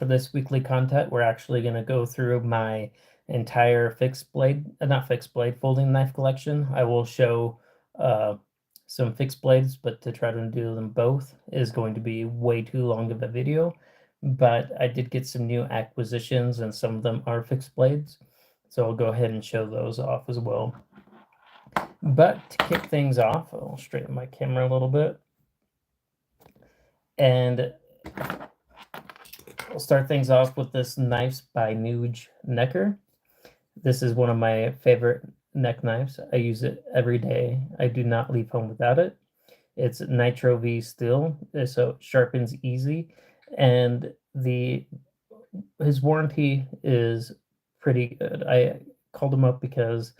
for this weekly content, we're actually going to go through my entire folding knife collection. I will show some fixed blades, but to try to do them both is going to be way too long of a video. But I did get some new acquisitions, and some of them are fixed blades, so I'll go ahead and show those off as well. But to kick things off, I'll straighten my camera a little bit, and I'll start things off with this Knives by Nuge necker. This is one of my favorite neck knives. I use it every day. I do not leave home without it. It's Nitro V steel, so it sharpens easy, and his warranty is pretty good. I called him up because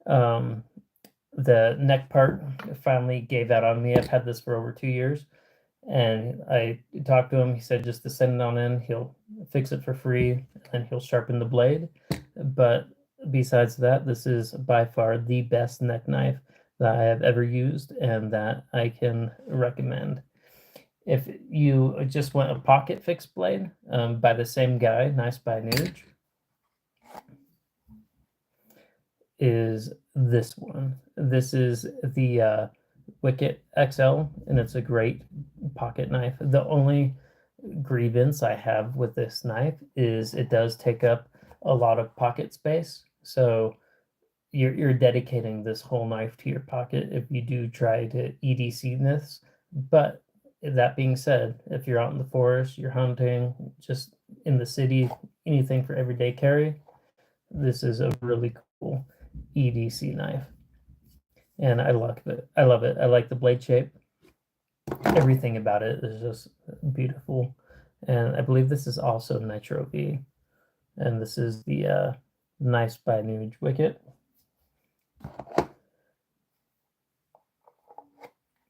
the neck part finally gave out on me. I've had this for over 2 years, and I talked to him. He said just to send it on in, he'll fix it for free, and he'll sharpen the blade. But besides that, this is by far the best neck knife that I have ever used and that I can recommend. If you just want a pocket fixed blade by the same guy, Knives by Nuge, is this one. This is the Wicket XL, and it's a great pocket knife. The only grievance I have with this knife is it does take up a lot of pocket space, so you're dedicating this whole knife to your pocket if you do try to EDC this. But that being said, if you're out in the forest, you're hunting, just in the city, anything for everyday carry, this is a really cool EDC knife, and I love it. I love it. I like the blade shape. Everything about it is just beautiful, and I believe this is also Nitro V, and this is the Knives by Nuge Wicket.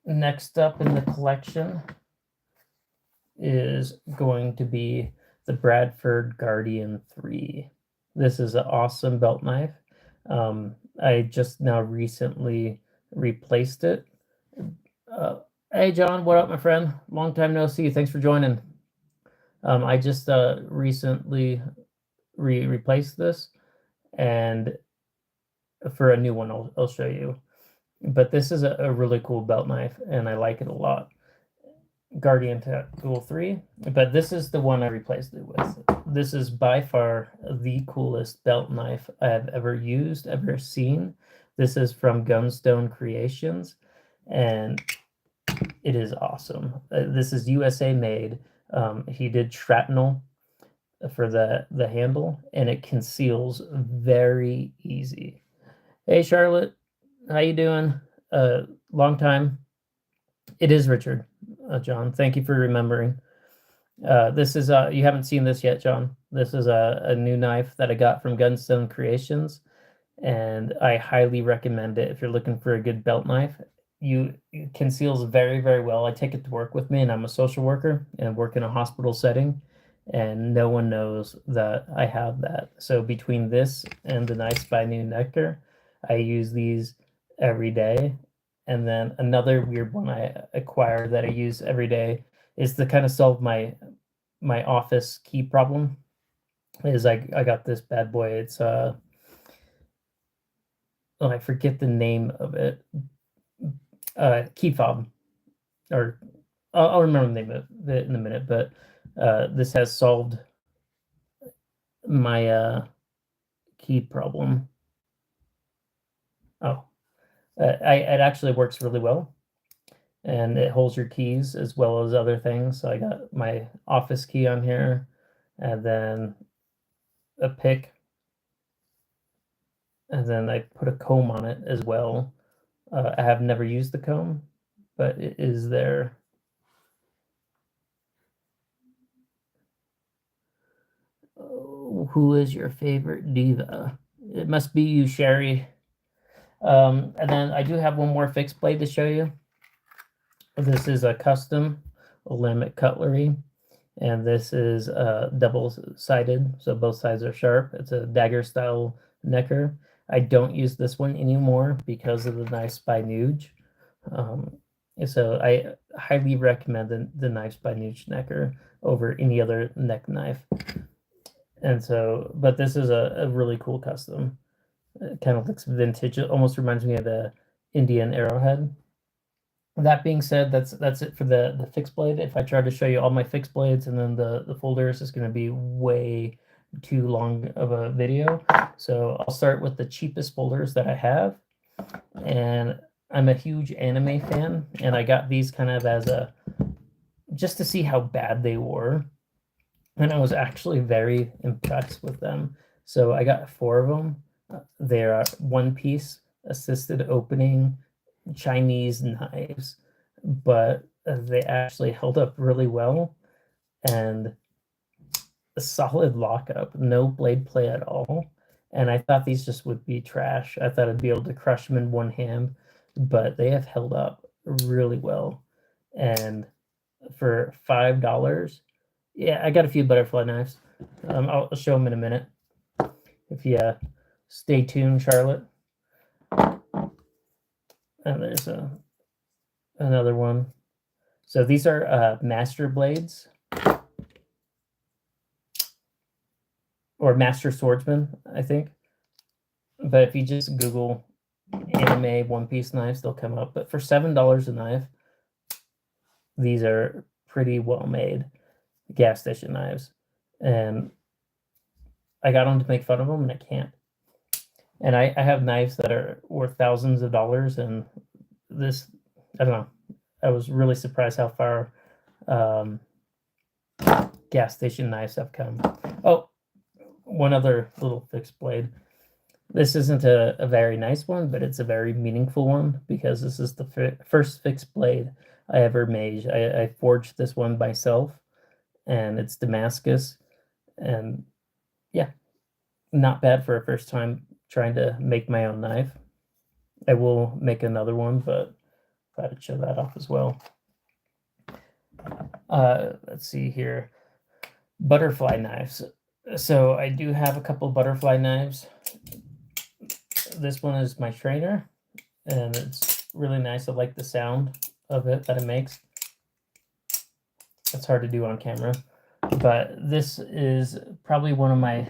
Next up in the collection is going to be the Bradford Guardian 3. This is an awesome belt knife. I just now recently replaced it. Hey John, what up, my friend? Long time no see. Thanks for joining. I just recently replaced this, and for a new one, I'll show you. But this is a really cool belt knife, and I like it a lot. Guardian Tool 3, but this is the one I replaced it with. This is by far the coolest belt knife I have ever used, ever seen. This is from Gunstone Creations, and it is awesome. This is USA made. He did shrapnel for the handle, and it conceals very easy. Hey Charlotte, how you doing? Long time. It is Richard. John, thank you for remembering. This is you haven't seen this yet, John. This is a new knife that I got from Gunstone Creations, and I highly recommend it if you're looking for a good belt knife. It conceals very, very well. I take it to work with me, and I'm a social worker and work in a hospital setting, and no one knows that I have that. So between this and the Knives by Nuge necker, I use these every day. And then another weird one I acquired that I use every day is to kind of solve my office key problem. Is I got this bad boy. It's I forget the name of it. Key fob, or I'll remember the name of it in a minute. But this has solved my key problem. Oh. It actually works really well, and it holds your keys as well as other things. So I got my office key on here, and then a pick, and then I put a comb on it as well. I have never used the comb, but it is there. Oh, who is your favorite diva? It must be you, Sherry. And then I do have one more fixed blade to show you. This is a custom Olympic cutlery, and this is double-sided, so both sides are sharp. It's a dagger style necker. I don't use this one anymore because of the Knives by Nuge. So I highly recommend the knives by Nuchnecker over any other neck knife. And so, but this is a really cool custom. It kind of looks vintage. It almost reminds me of the Indian arrowhead. That being said, that's it for the fixed blade. If I try to show you all my fixed blades and then the folders, it's going to be way too long of a video. So I'll start with the cheapest folders that I have. And I'm a huge anime fan, and I got these kind of as a just to see how bad they were. And I was actually very impressed with them. So I got 4 of them. They're one piece assisted opening Chinese knives, but they actually held up really well and a solid lockup, no blade play at all. And I thought these just would be trash. I thought I'd be able to crush them in one hand, but they have held up really well. And for $5, yeah, I got a few butterfly knives. I'll show them in a minute. If you stay tuned, Charlotte. And there's another one. So these are master blades or master swordsman, I think. But if you just Google anime One Piece knives, they'll come up. But for $7 a knife, these are pretty well made gas station knives. And I got them to make fun of them, and I can't. And I have knives that are worth thousands of dollars, and this, I don't know. I was really surprised how far gas station knives have come. Oh, one other little fixed blade. This isn't a very nice one, but it's a very meaningful one because this is the first fixed blade I ever made. I forged this one myself, and it's Damascus. And yeah, not bad for a first time trying to make my own knife. I will make another one, but try to show that off as well. Let's see here. Butterfly knives. So I do have a couple butterfly knives. This one is my trainer, and it's really nice. I like the sound of it that it makes. It's hard to do on camera, but this is probably one of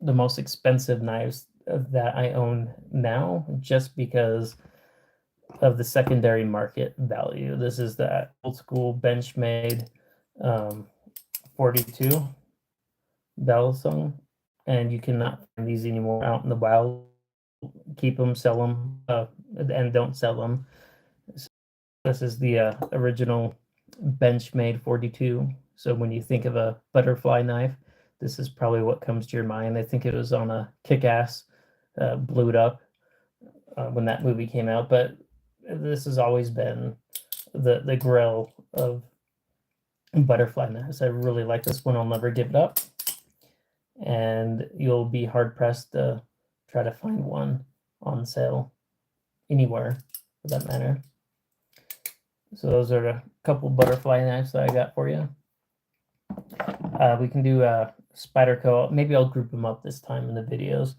the most expensive knives that I own now, just because of the secondary market value. This is the old school Benchmade 42 Balisong, and you cannot find these anymore out in the wild. Keep them, sell them, and don't sell them. So this is the original Benchmade 42. So when you think of a butterfly knife, this is probably what comes to your mind. I think it was on a Kick-Ass, blew it up when that movie came out. But this has always been the grill of butterfly knives. I really like this one. I'll never give it up. And you'll be hard pressed to try to find one on sale anywhere for that matter. So those are a couple butterfly knives that I got for you. We can do Spyderco. Maybe I'll group them up this time in the videos.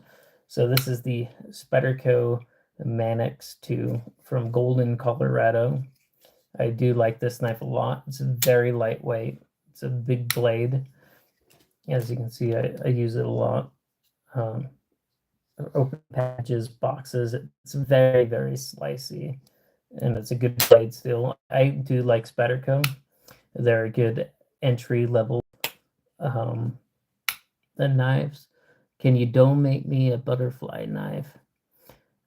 So this is the Spyderco Manix 2 from Golden, Colorado. I do like this knife a lot. It's very lightweight. It's a big blade. As you can see, I use it a lot. Open packages, boxes. It's very, very slicey, and it's a good blade still. I do like Spyderco. They're a good entry level the knives. Can you donate me a butterfly knife?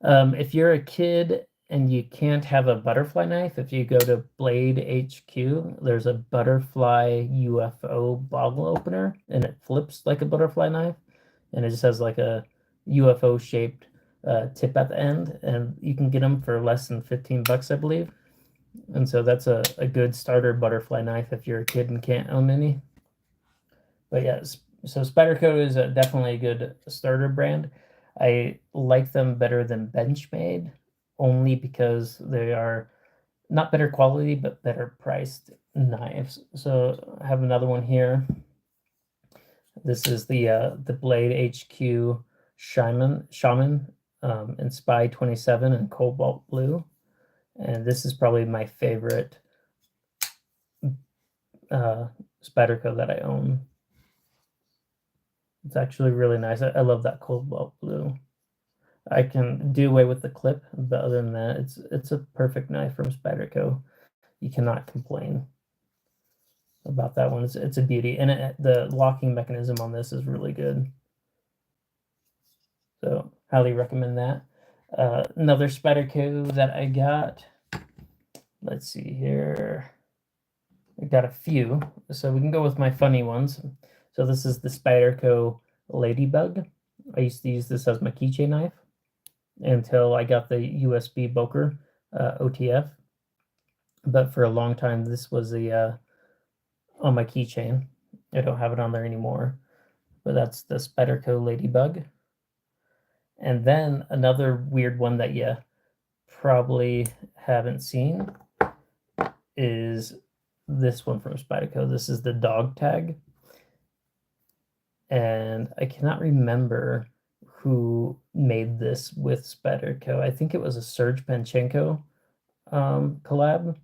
If you're a kid and you can't have a butterfly knife, if you go to Blade HQ, there's a butterfly UFO bottle opener, and it flips like a butterfly knife, and it just has like a UFO shaped tip at the end, and you can get them for less than 15 bucks, I believe. And so that's a good starter butterfly knife if you're a kid and can't own any. But yeah, so Spyderco is definitely a good starter brand. I like them better than Benchmade, only because they are not better quality, but better priced knives. So I have another one here. This is the Blade HQ Shaman in Spy 27 and Cobalt Blue. And this is probably my favorite Spyderco that I own. It's actually really nice. I love that cobalt blue. I can do away with the clip, but other than that, it's a perfect knife from Spyderco. You cannot complain about that one. It's a beauty, and the locking mechanism on this is really good. So highly recommend that. Another Spyderco that I got. Let's see here. I got a few, so we can go with my funny ones. So this is the Spyderco Ladybug. I used to use this as my keychain knife until I got the USB Boker OTF. But for a long time, this was the on my keychain. I don't have it on there anymore. But that's the Spyderco Ladybug. And then another weird one that you probably haven't seen is this one from Spyderco. This is the dog tag. And I cannot remember who made this with Spyderco. I think it was a Serge Panchenko collab,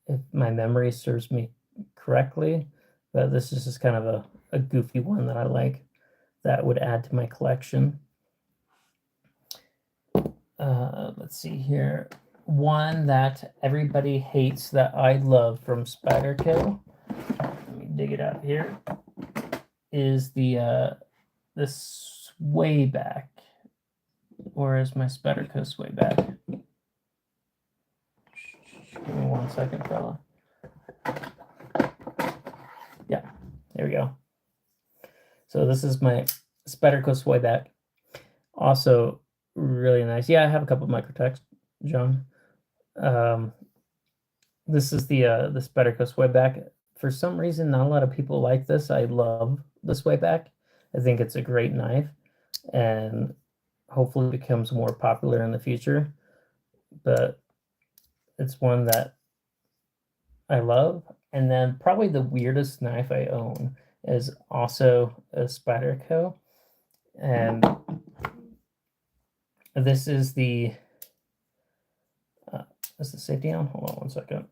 if my memory serves me correctly. But this is just kind of a goofy one that I like that would add to my collection. Let's see here. One that everybody hates that I love from Spyderco. Let me dig it out here. Is the sway back. Or is my Spyderco sway back? Give me 1 second, fella. Yeah, there we go. So this is my Spyderco sway back. Also really nice. Yeah, I have a couple of Microtechs, John. This is the Spyderco sway back. For some reason, not a lot of people like this. I love the sway back. I think it's a great knife, and hopefully becomes more popular in the future. But it's one that I love. And then probably the weirdest knife I own is also a Spyderco, and this is the is the safety on? Hold on 1 second.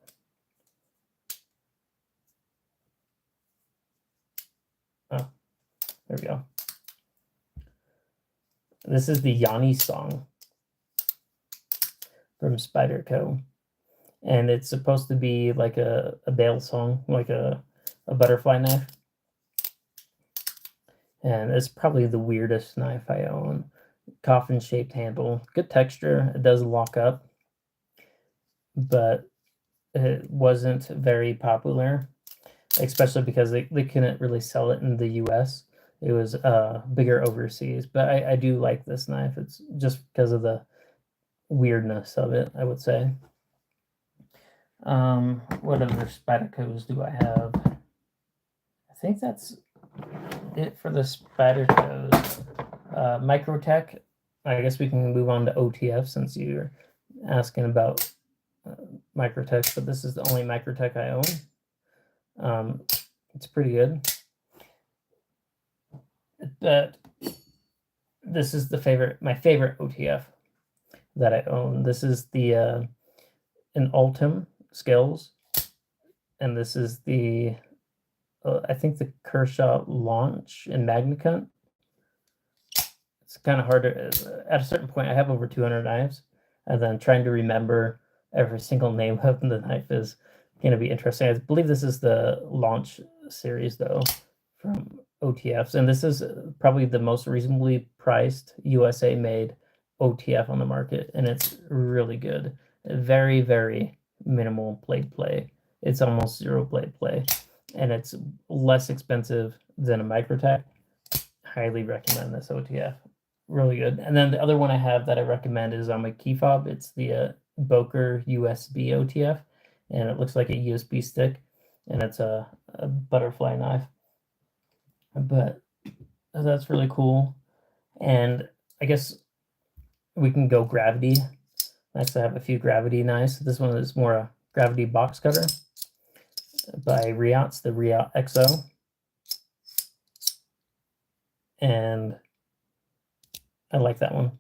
Oh, there we go. This is the Yanni song from Spyderco. And it's supposed to be like a bail song, like a butterfly knife. And it's probably the weirdest knife I own. Coffin-shaped handle, good texture. It does lock up, but it wasn't very popular, especially because they couldn't really sell it in the US. It was bigger overseas, but I do like this knife. It's just because of the weirdness of it, I would say. What other Spydercos do I have? I think that's it for the Spydercos. Microtech, I guess we can move on to OTF since you're asking about Microtech, but this is the only Microtech I own. It's pretty good. But this is my favorite OTF that I own. This is the an Ultim Skills, and this is the I think the Kershaw Launch in Magnicut. It's kind of hard to, at a certain point, I have over 200 knives, and then trying to remember every single name of the knife is going to be interesting. I believe this is the Launch series, though, from OTFs, and this is probably the most reasonably priced USA-made OTF on the market, and it's really good. Very, very minimal blade play. It's almost zero blade play, and it's less expensive than a Microtech. Highly recommend this OTF. Really good. And then the other one I have that I recommend is on my key fob. It's the Boker USB OTF, and it looks like a USB stick, and it's a butterfly knife. But that's really cool. And I guess we can go gravity. Nice to have a few gravity knives. This one is more a gravity box cutter by Riot's, the Riot XO. And I like that one.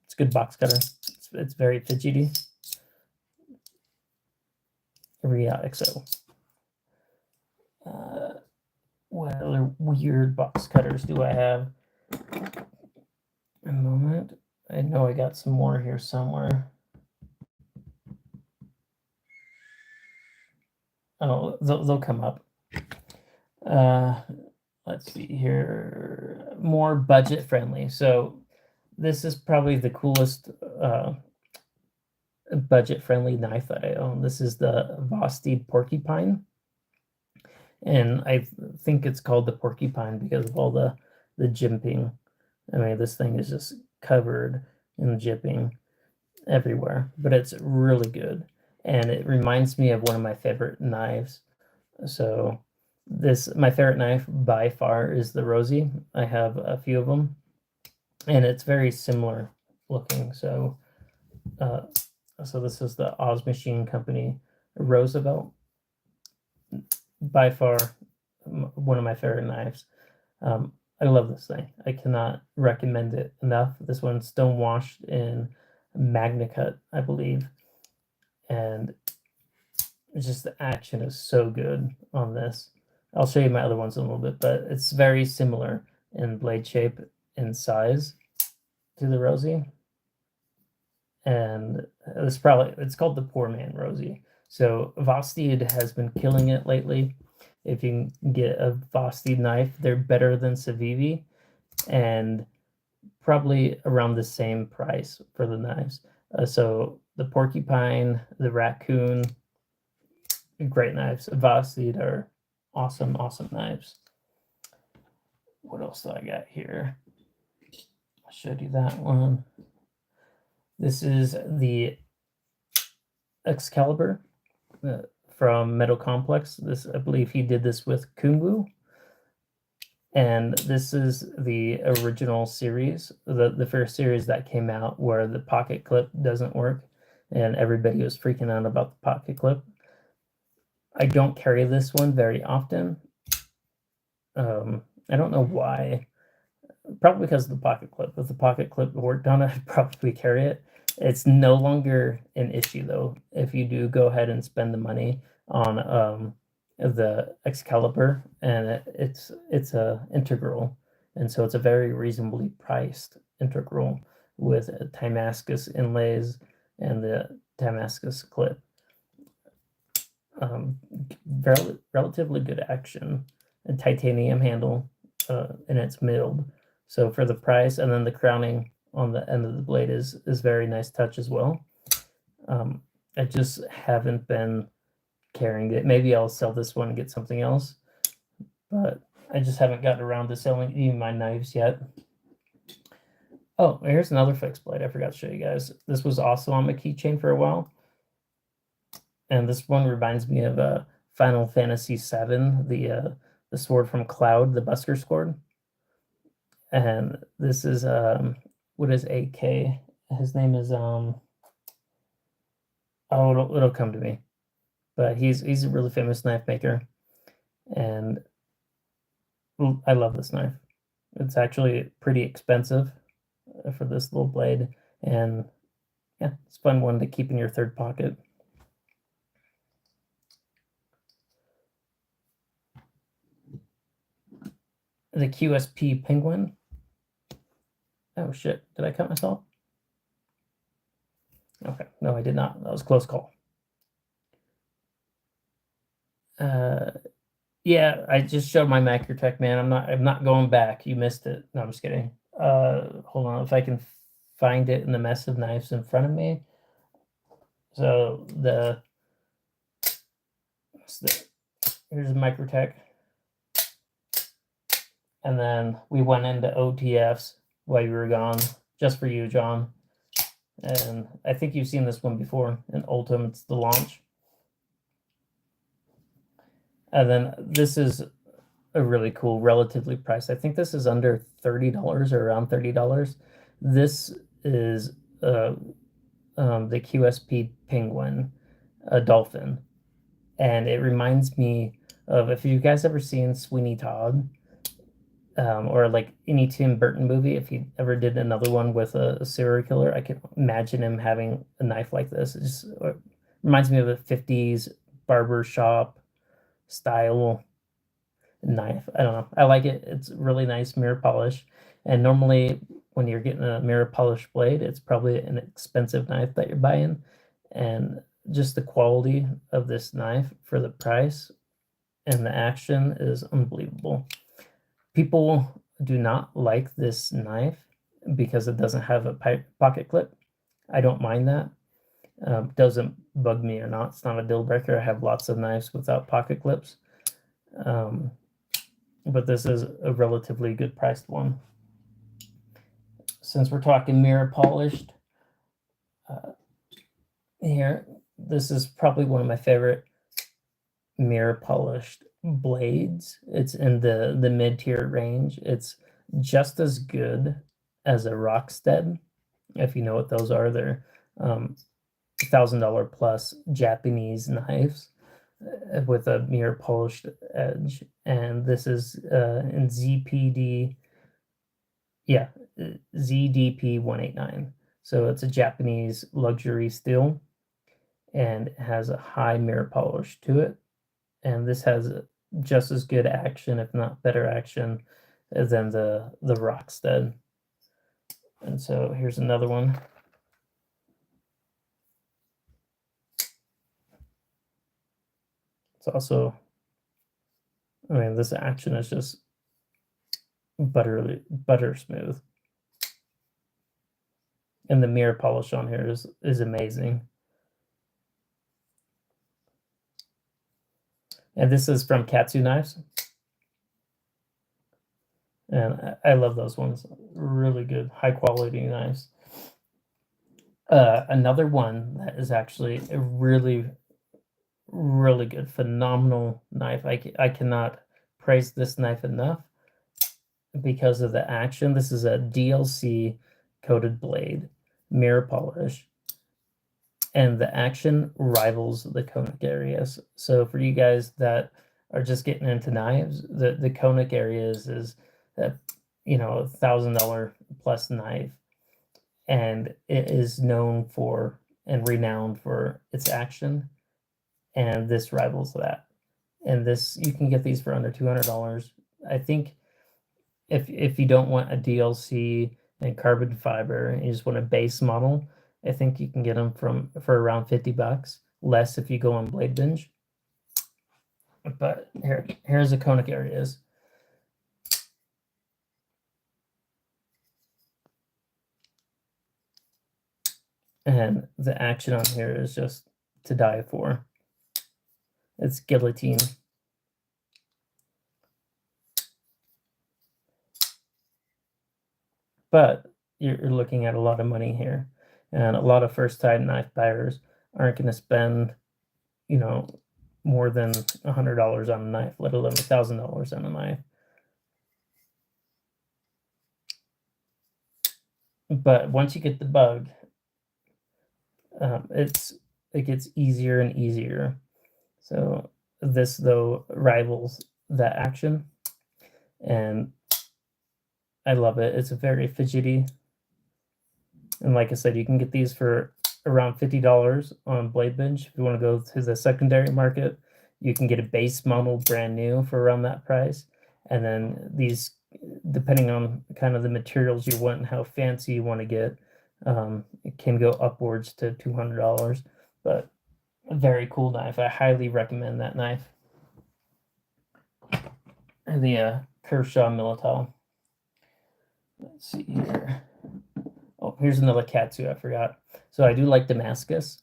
It's a good box cutter. It's very fidgety. XO. What other weird box cutters do I have? A moment. I know I got some more here somewhere. Oh, they'll come up. Let's see here. More budget friendly. So this is probably the coolest budget friendly knife that I own. This is the Vosteed Porcupine. And I think it's called the Porcupine because of all the jimping. I mean, this thing is just covered in jimping everywhere, but it's really good. And it reminds me of one of my favorite knives. So my favorite knife by far is the Rosie. I have a few of them, and it's very similar looking. So this is the Oz Machine Company Roosevelt. By far one of my favorite knives. I love this thing. I cannot recommend it enough. This one's stone washed in MagnaCut, I believe. And it's just the action is so good on this. I'll show you my other ones in a little bit, but it's very similar in blade shape and size to the Rosie. And it's called the Poor Man Rosie. So Vosteed has been killing it lately. If you can get a Vosteed knife, they're better than Civivi, and probably around the same price for the knives. So the Porcupine, the Raccoon, great knives. Vosteed are awesome knives. What else do I got here? I showed you that one. This is the Excalibur from Metal Complex. This, I believe he did this with Kunwu. And this is the original series, the first series that came out where the pocket clip doesn't work, and everybody was freaking out about the pocket clip. I don't carry this one very often. I don't know why. Probably because of the pocket clip. If the pocket clip worked on it, I'd probably carry it. It's no longer an issue though. If you do go ahead and spend the money on the Excalibur, and it's a integral, and so it's a very reasonably priced integral with Damascus inlays and the Damascus clip. Relatively good action, and titanium handle, and it's milled. So for the price, and then the crowning on the end of the blade is very nice touch as well. I just haven't been carrying it. Maybe I'll sell this one and get something else, but I just haven't gotten around to selling even my knives yet. Oh, here's another fixed blade I forgot to show you guys. This was also on my keychain for a while, and this one reminds me of Final Fantasy VII, the sword from Cloud, the Busker sword. And this is what is AK? His name is oh, it'll come to me. But he's a really famous knife maker, and I love this knife. It's actually pretty expensive for this little blade, and yeah, it's a fun one to keep in your third pocket. The QSP Penguin. Oh shit, did I cut myself? Okay, no, I did not. That was a close call. Yeah, I just showed my Microtech, man. I'm not going back. You missed it. No, I'm just kidding. Hold on, if I can find it in the mess of knives in front of me. So here's Microtech. And then we went into OTFs while you were gone, just for you, John. And I think you've seen this one before in Ultim. It's the launch. And then this is a really cool, relatively priced. I think this is under $30 or around $30. This is the QSP Penguin, a dolphin. And it reminds me of, if you guys ever seen Sweeney Todd, or like any Tim Burton movie, if he ever did another one with a serial killer, I could imagine him having a knife like this. It just reminds me of a 50s barber shop style knife. I don't know. I like it. It's really nice mirror polish. And normally when you're getting a mirror polish blade, it's probably an expensive knife that you're buying. And just the quality of this knife for the price and the action is unbelievable. People do not like this knife because it doesn't have a pocket clip. I don't mind that. Doesn't bug me or not. It's not a deal breaker. I have lots of knives without pocket clips. But this is a relatively good priced one. Since we're talking mirror polished, here, this is probably one of my favorite mirror polished blades. It's in the mid-tier range. It's just as good as a Rockstead, if you know what those are. They're $1,000 plus Japanese knives with a mirror polished edge, and this is in ZPD, yeah, ZDP 189. So it's a Japanese luxury steel, and it has a high mirror polish to it. And this has just as good action, if not better action, than the Rockstead. And so here's another one. It's also, I mean, this action is just butter smooth. And the mirror polish on here is amazing. And this is from Katsu Knives. And I love those ones. Really good, high quality knives. Another one that is actually a really, really good, phenomenal knife. I cannot praise this knife enough because of the action. This is a DLC coated blade, mirror polish, and the action rivals the conic areas. So for you guys that are just getting into knives, the conic areas is a, you know, $1,000 plus knife, and it is known for and renowned for its action, and this rivals that. And this, you can get these for under $200. I think if you don't want a DLC and carbon fiber and you just want a base model, I think you can get them for around $50, less if you go on Blade Binge. But here's the conic areas. And the action on here is just to die for. It's guillotine. But you're looking at a lot of money here. And a lot of first-time knife buyers aren't going to spend, you know, more than $100 on a knife, let alone $1,000 on a knife. But once you get the bug, it gets easier and easier. So this, though, rivals that action, and I love it. It's very fidgety, and like I said, you can get these for around $50 on Blade Bench. If you want to go to the secondary market, you can get a base model brand new for around that price, and then these, depending on kind of the materials you want and how fancy you want to get, it can go upwards to $200. But a very cool knife. I highly recommend that knife. And the Kershaw Militao. Let's see here. Oh, here's another Katsu I forgot. So I do like Damascus,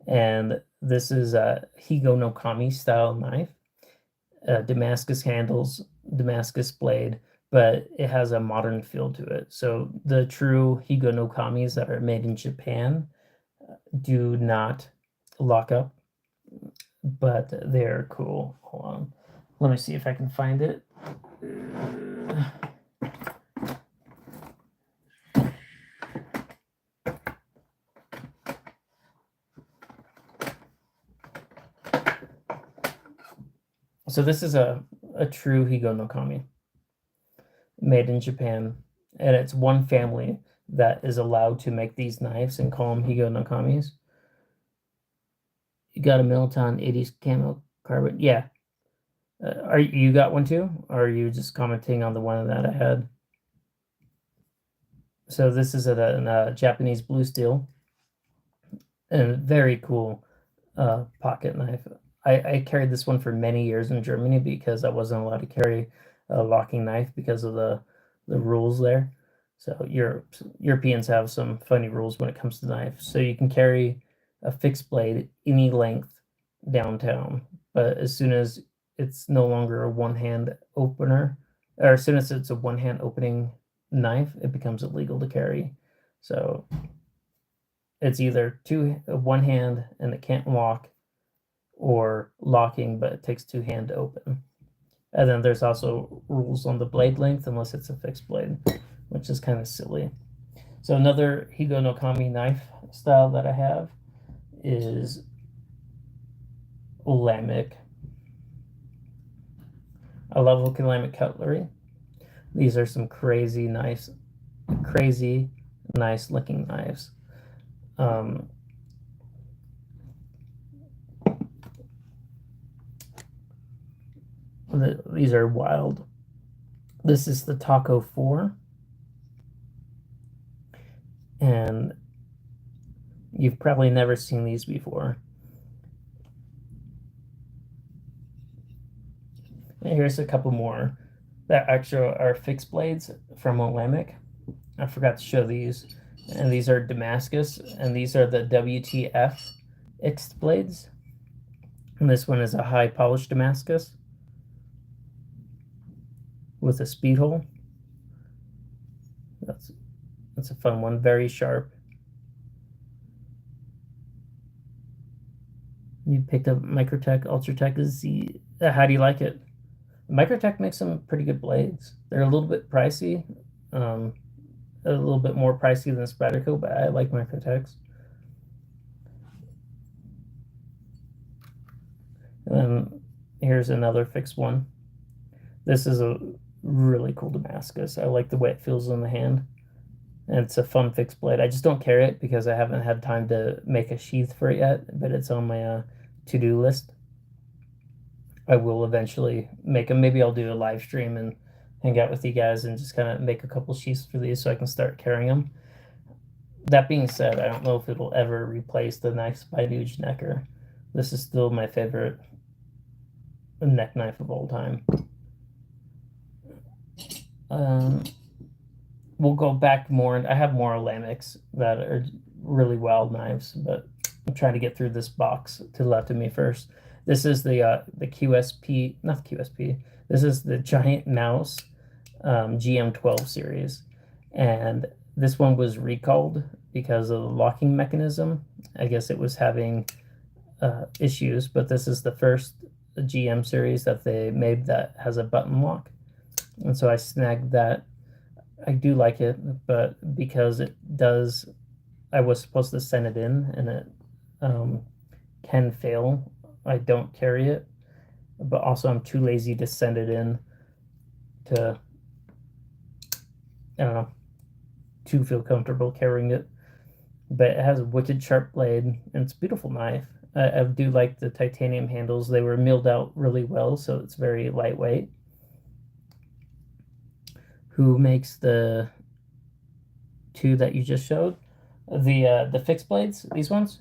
and this is a Higo no Kami style knife. Damascus handles, Damascus blade, but it has a modern feel to it. So the true Higo no Kamis that are made in Japan do not lock up, but they're cool. Hold on. Let me see if I can find it. So this is a true Higo no Kami made in Japan, and it's one family that is allowed to make these knives and call them Higo no Kamis. You got a Militon 80s camo carbon? Yeah. Are you got one too? Or are you just commenting on the one that I had? So this is a Japanese blue steel, and very cool pocket knife. I carried this one for many years in Germany because I wasn't allowed to carry a locking knife because of the rules there. So Europeans have some funny rules when it comes to knives. So you can carry a fixed blade any length downtown, but as soon as it's no longer a one-hand opener, or as soon as it's a one-hand opening knife, it becomes illegal to carry. So it's either one hand and it can't lock, or locking but it takes two hand to open. And then there's also rules on the blade length unless it's a fixed blade, which is kind of silly. So another Higo no Kami knife style that I have is Olamic. I love Olamic cutlery. These are some crazy nice looking knives. These are wild. This is the Taco 4, and you've probably never seen these before. And here's a couple more that actually are fixed blades from Olamic. I forgot to show these. And these are Damascus, and these are the WTF X blades. And this one is a high polished Damascus with a speed hole. That's a fun one, very sharp. You picked up Microtech Ultratech Z. How do you like it? Microtech makes some pretty good blades. They're a little bit pricey, a little bit more pricey than Spyderco, but I like Microtechs. And then here's another fixed one. This is a really cool Damascus. I like the way it feels in the hand. And it's a fun fixed blade. I just don't carry it because I haven't had time to make a sheath for it yet, but it's on my to-do list. I will eventually make them. Maybe I'll do a live stream and hang out with you guys and just kind of make a couple sheaths for these so I can start carrying them. That being said, I don't know if it'll ever replace the nice Spyderco necker. This is still my favorite neck knife of all time. We'll go back more, and I have more Olamics that are really wild knives, but I'm trying to get through this box to the left of me first. This is the QSP, not the QSP. This is the Giant Mouse GM12 series, and this one was recalled because of the locking mechanism. I guess it was having issues, but this is the first GM series that they made that has a button lock, and so I snagged that. I do like it, but because it does, I was supposed to send it in, and it can fail. I don't carry it, but also I'm too lazy to send it in to, I don't know, to feel comfortable carrying it. But it has a wicked sharp blade, and it's a beautiful knife. I do like the titanium handles. They were milled out really well, so it's very lightweight. Who makes the two that you just showed? The fixed blades, these ones?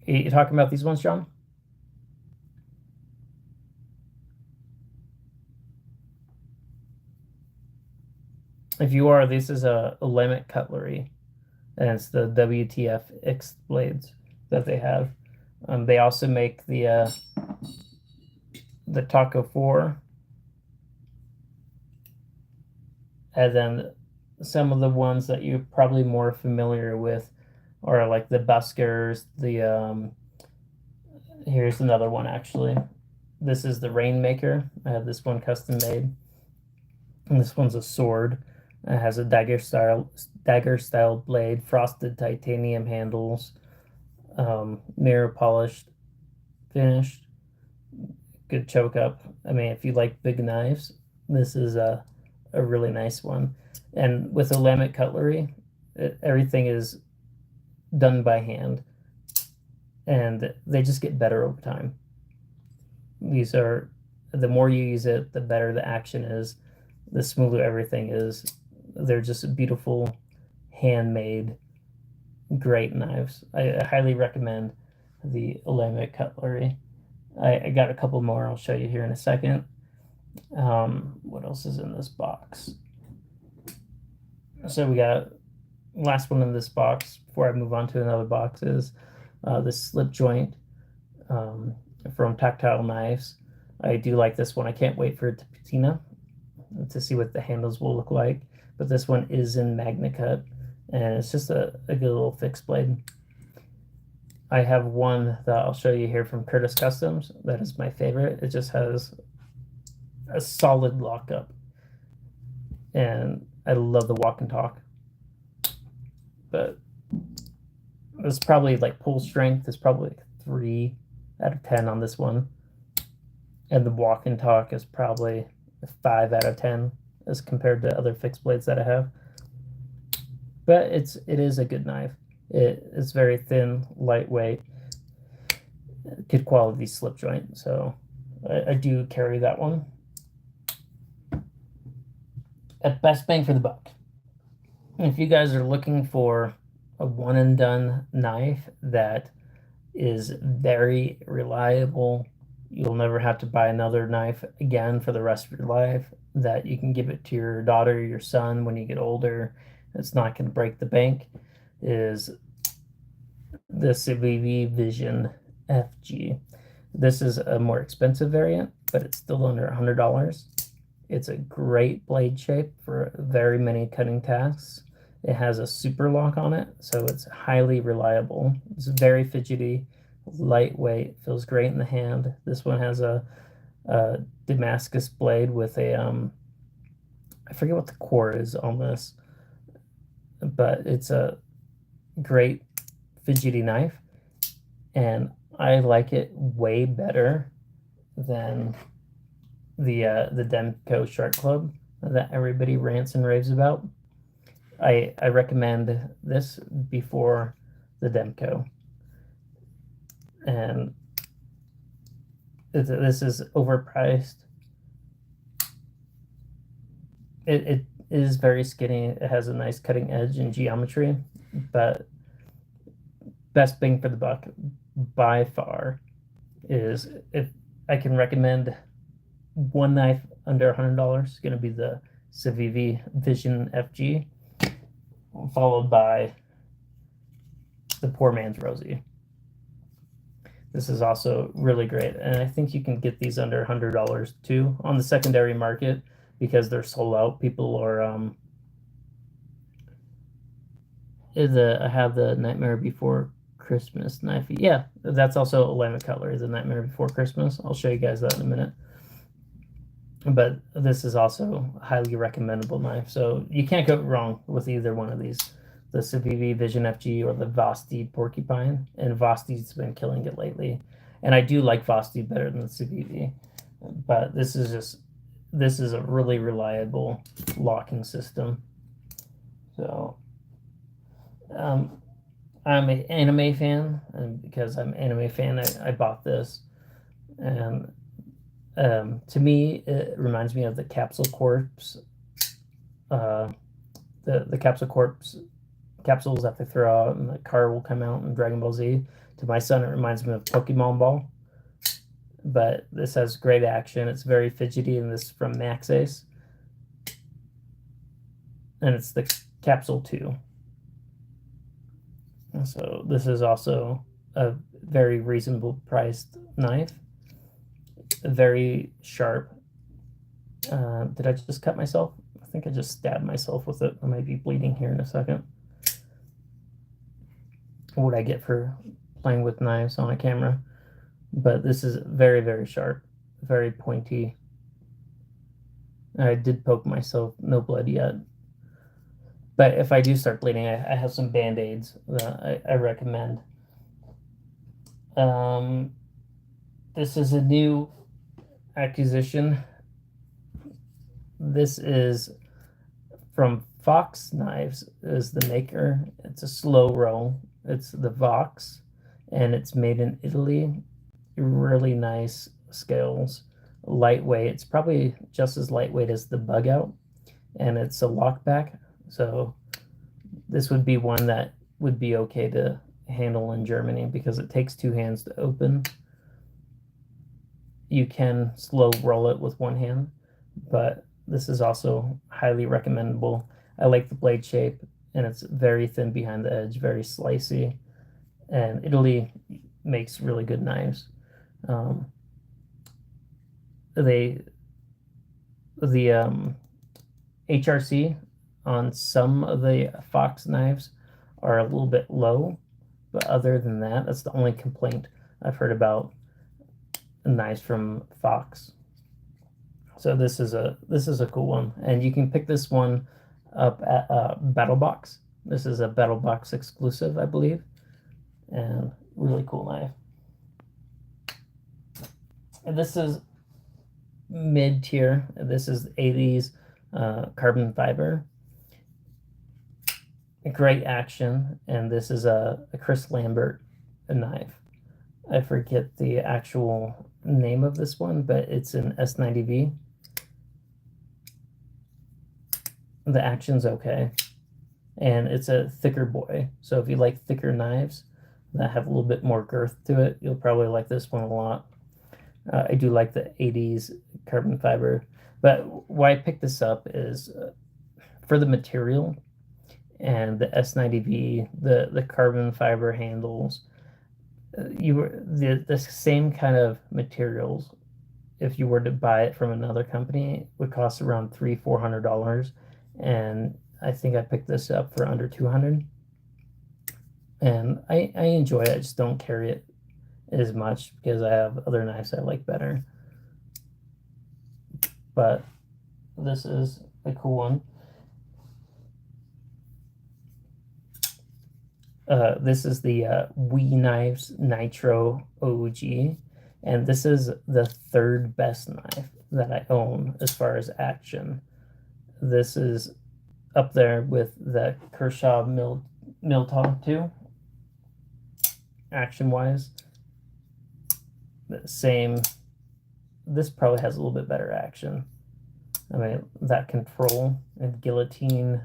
You talking about these ones, John? If you are, this is a Olamic cutlery, and it's the WTF X blades that they have. They also make the Taco 4, and then some of the ones that you're probably more familiar with are like the buskers. Here's another one actually. This is the Rainmaker. I have this one custom made, and this one's a sword. It has a dagger style blade, frosted titanium handles, mirror polished, finished, good choke up. I mean, if you like big knives, this is a really nice one. And with Olamic cutlery, everything is done by hand, and they just get better over time. These are, the more you use it, the better the action is, the smoother everything is. They're just beautiful, handmade, great knives. I highly recommend the Olympic cutlery. I got a couple more I'll show you here in a second. What else is in this box? So we got last one in this box before I move on to another box is this slip joint from Tactile Knives. I do like this one. I can't wait for it to patina to see what the handles will look like. But this one is in Magna Cut, and it's just a good little fixed blade. I have one that I'll show you here from Curtis Customs. That is my favorite. It just has a solid lockup, and I love the walk and talk. But it's probably like pull strength is probably like 3 out of 10 on this one, and the walk and talk is probably 5 out of 10 as compared to other fixed blades that I have. But it is a good knife. It's very thin, lightweight, good quality slip joint. So I do carry that one. At best bang for the buck, if you guys are looking for a one and done knife that is very reliable, you'll never have to buy another knife again for the rest of your life, that you can give it to your daughter, your son when you get older, it's not going to break the bank, is the CVV Vision FG. This is a more expensive variant, but it's still under $100. It's a great blade shape for very many cutting tasks. It has a super lock on it, so it's highly reliable. It's very fidgety, lightweight, feels great in the hand. This one has a Damascus blade with a I forget what the core is on this, but it's a great fidgety knife, and I like it way better than the Demco Shark Club that everybody rants and raves about. I recommend this before the Demco, and this is overpriced. It is very skinny. It has a nice cutting edge and geometry, but best bang for the buck by far is, if I can recommend one knife under $100, it's going to be the CVV Vision FG, followed by the Poor Man's Rosie. This is also really great, and I think you can get these under $100 too on the secondary market because they're sold out. People are I have the Nightmare Before Christmas knife. Yeah, that's also Olympic cutlery, the Nightmare Before Christmas. I'll show you guys that in a minute. But this is also a highly recommendable knife, so you can't go wrong with either one of these, the CVV Vision FG or the Vosti Porcupine. And Vosti's been killing it lately, and I do like Vosti better than the CVV, but this is a really reliable locking system. So I'm an anime fan, and because I'm an anime fan, I bought this. And to me, it reminds me of the Capsule Corps, the Capsule Corps capsules that they throw out, and the car will come out in Dragon Ball Z. To my son, it reminds me of Pokemon Ball, but this has great action. It's very fidgety, and this is from Max Ace, and it's the Capsule 2. So this is also a very reasonable priced knife. Very sharp. Did I just cut myself? I think I just stabbed myself with it. I might be bleeding here in a second. What I get for playing with knives on a camera. But this is very, very sharp, very pointy. I did poke myself, no blood yet. But if I do start bleeding, I have some Band-Aids that I recommend. This is a new acquisition. This is from Fox Knives, is the maker. It's a slow roll. It's the Vox, and it's made in Italy. Really nice scales, lightweight. It's probably just as lightweight as the Bug Out, and it's a lockback. So this would be one that would be okay to handle in Germany because it takes 2 hands to open. You can slow roll it with 1 hand, but this is also highly recommendable. I like the blade shape, and it's very thin behind the edge, very slicey, and Italy makes really good knives. The HRC on some of the Fox knives are a little bit low, but other than that, that's the only complaint I've heard about knives from Fox. So this is a cool one, and you can pick this one up at Battle Box. This is a Battle Box exclusive, I believe, and really cool knife. And this is mid tier. This is 80s carbon fiber. Great action, and this is a Chris Lambert knife. I forget the actual name of this one, but it's an S90V. The action's okay, and it's a thicker boy. So if you like thicker knives that have a little bit more girth to it, you'll probably like this one a lot. I do like the 80s carbon fiber, but why I picked this up is for the material and the S90V, the carbon fiber handles. The same kind of materials, if you were to buy it from another company, would cost around $300-400, and I think I picked this up for under 200. And I enjoy it. I just don't carry it as much because I have other knives I like better. But this is a cool one. This is the WE Knives Nitro OG, and this is the 3rd best knife that I own as far as action. This is up there with the Kershaw Miltaugh too, action-wise. The same. This probably has a little bit better action. I mean, that control and guillotine.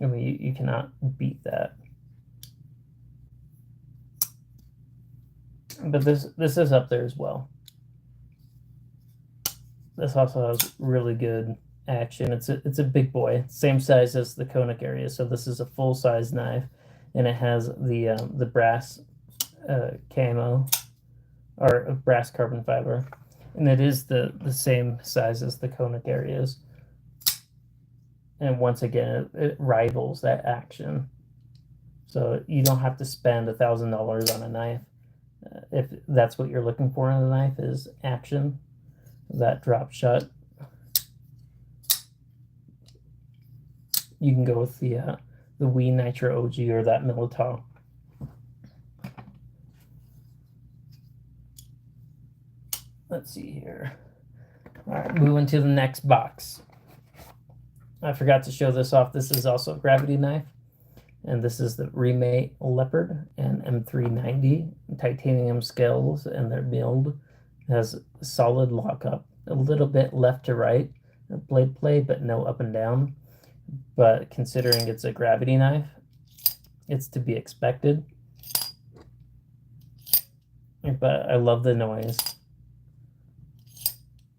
I mean, you cannot beat that. But this is up there as well. This also has really good action. It's a big boy, same size as the Konik area. So this is a full size knife, and it has the brass camo or brass carbon fiber, and it is the same size as the Konik areas. And once again, it rivals that action. So you don't have to spend $1,000 on a knife. If that's what you're looking for in a knife is action, that drop shut, you can go with the WE Nitro OG or that Militaw. Let's see here. All right, moving to the next box. I forgot to show this off. This is also a gravity knife, and this is the Remate Leopard and M390 titanium scales, and they're milled. It has solid lockup, a little bit left to right blade play, but no up and down. But considering it's a gravity knife, it's to be expected. But I love the noise,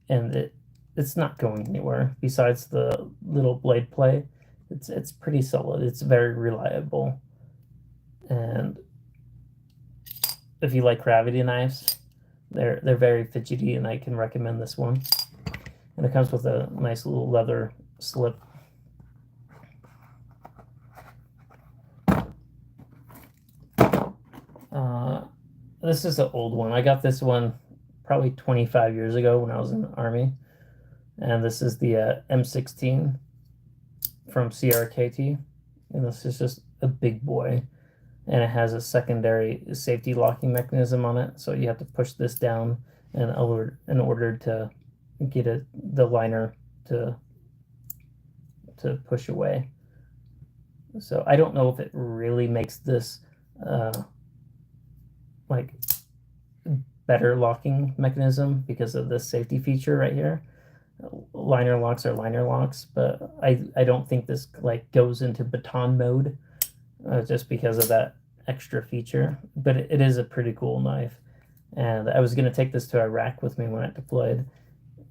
and it's not going anywhere. Besides the little blade play, it's pretty solid. It's very reliable, and if you like gravity knives, they're very fidgety, and I can recommend this one. And it comes with a nice little leather slip. This is an old one. I got this one probably 25 years ago when I was in the Army. And this is the M16 from CRKT. And this is just a big boy. And it has a secondary safety locking mechanism on it. So you have to push this down in order to get the liner to push away. So I don't know if it really makes this like better locking mechanism because of this safety feature right here. Liner locks are liner locks, but I don't think this like goes into baton mode just because of that extra feature. But it is a pretty cool knife, and I was gonna take this to Iraq with me when I deployed,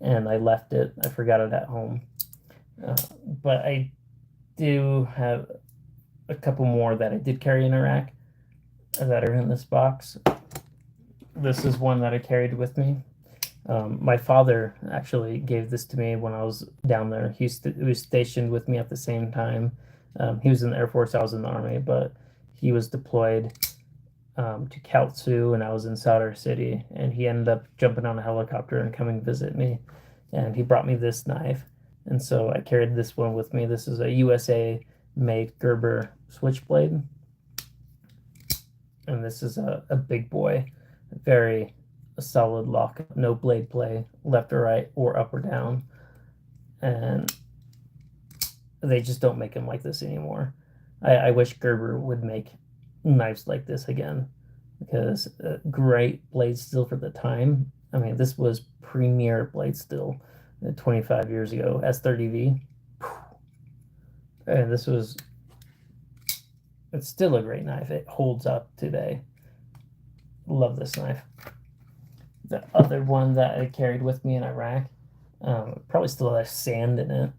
and I left it. I forgot it at home. Uh, but I do have a couple more that I did carry in Iraq that are in this box. This is one that I carried with me. My father actually gave this to me when I was down there. He was stationed with me at the same time. He was in the Air Force, I was in the Army, but he was deployed to Kautsu, and I was in Sadr City. And he ended up jumping on a helicopter and coming to visit me. And he brought me this knife. And so I carried this one with me. This is a USA made Gerber switchblade. And this is a big boy, very solid lock, no blade play, left or right or up or down. And they just don't make them like this anymore. I wish Gerber would make knives like this again, because great blade steel for the time. I mean, this was premier blade steel 25 years ago, S30V. And this was, it's still a great knife. It holds up today. Love this knife. The other one that I carried with me in Iraq, probably still has sand in it,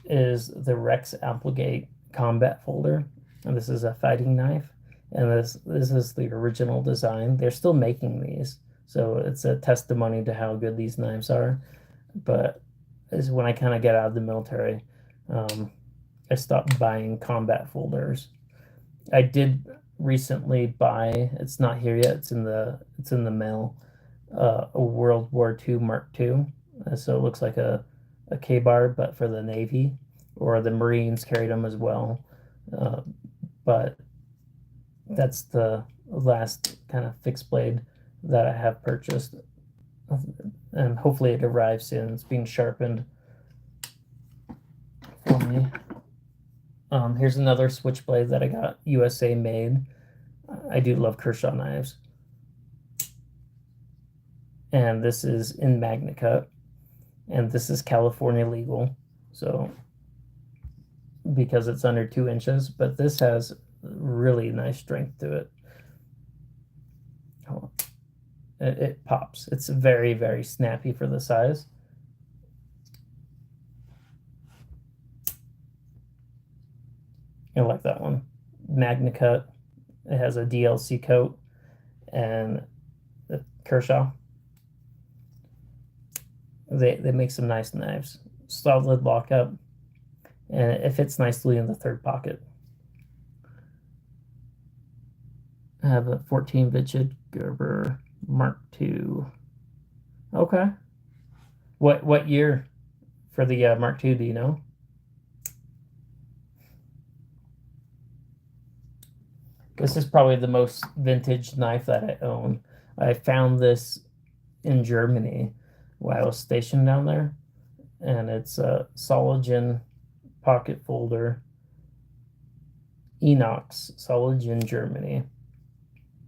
is the Rex Applegate combat folder. And this is a fighting knife. And this is the original design. They're still making these, so it's a testimony to how good these knives are. But is when I kind of get out of the military, I stopped buying combat folders. I did recently buy. It's not here yet. It's in the mail. A World War II Mark II. So it looks like a K-bar, but for the Navy, or the Marines carried them as well. But that's the last kind of fixed blade that I have purchased, and hopefully it arrives soon. It's being sharpened for me. Here's another switchblade that I got USA made. I do love Kershaw knives. And this is in Magna Cut, and this is California legal, so because it's under 2 inches, but this has really nice strength to it. It pops. It's very, very snappy for the size. I like that one. Magna Cut. It has a DLC coat, and the Kershaw. They make some nice knives. Solid lockup, and it fits nicely in the third pocket. I have a 14 Vigid Gerber Mark II. Okay. What year for the Mark II, do you know? This is probably the most vintage knife that I own. I found this in Germany while I was stationed down there, and it's a Soligen pocket folder, Enox, Soligen, Germany.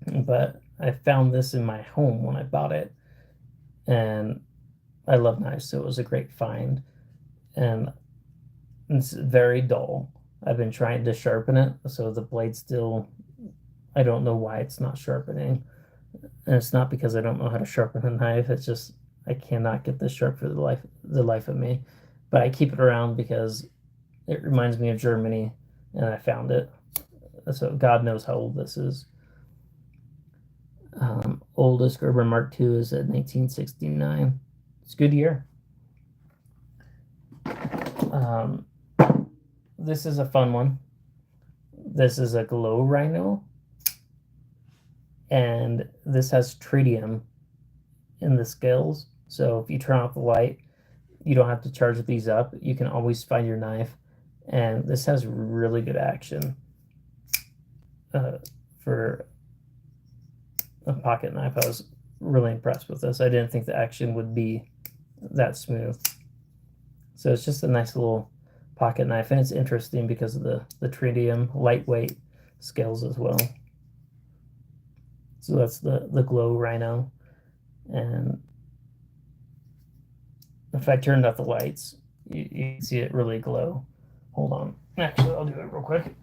But I found this in my home when I bought it, and I love knives, so it was a great find. And it's very dull. I've been trying to sharpen it, so the blade still, I don't know why it's not sharpening. And it's not because I don't know how to sharpen a knife. It's just I cannot get this sharp for the life of me. But I keep it around because it reminds me of Germany, and I found it. So God knows how old this is. Oldest Gerber Mark II is at 1969. It's a good year. This is a fun one. This is a glow rhino, and this has tritium in the scales. So if you turn off the light, you don't have to charge these up. You can always find your knife, and this has really good action for a pocket knife. I was really impressed with this. I didn't think the action would be that smooth. So it's just a nice little pocket knife, and it's interesting because of the tritium lightweight scales as well. So that's the glow rhino, and if I turned off the lights, you can see it really glow. Hold on, actually I'll do it real quick.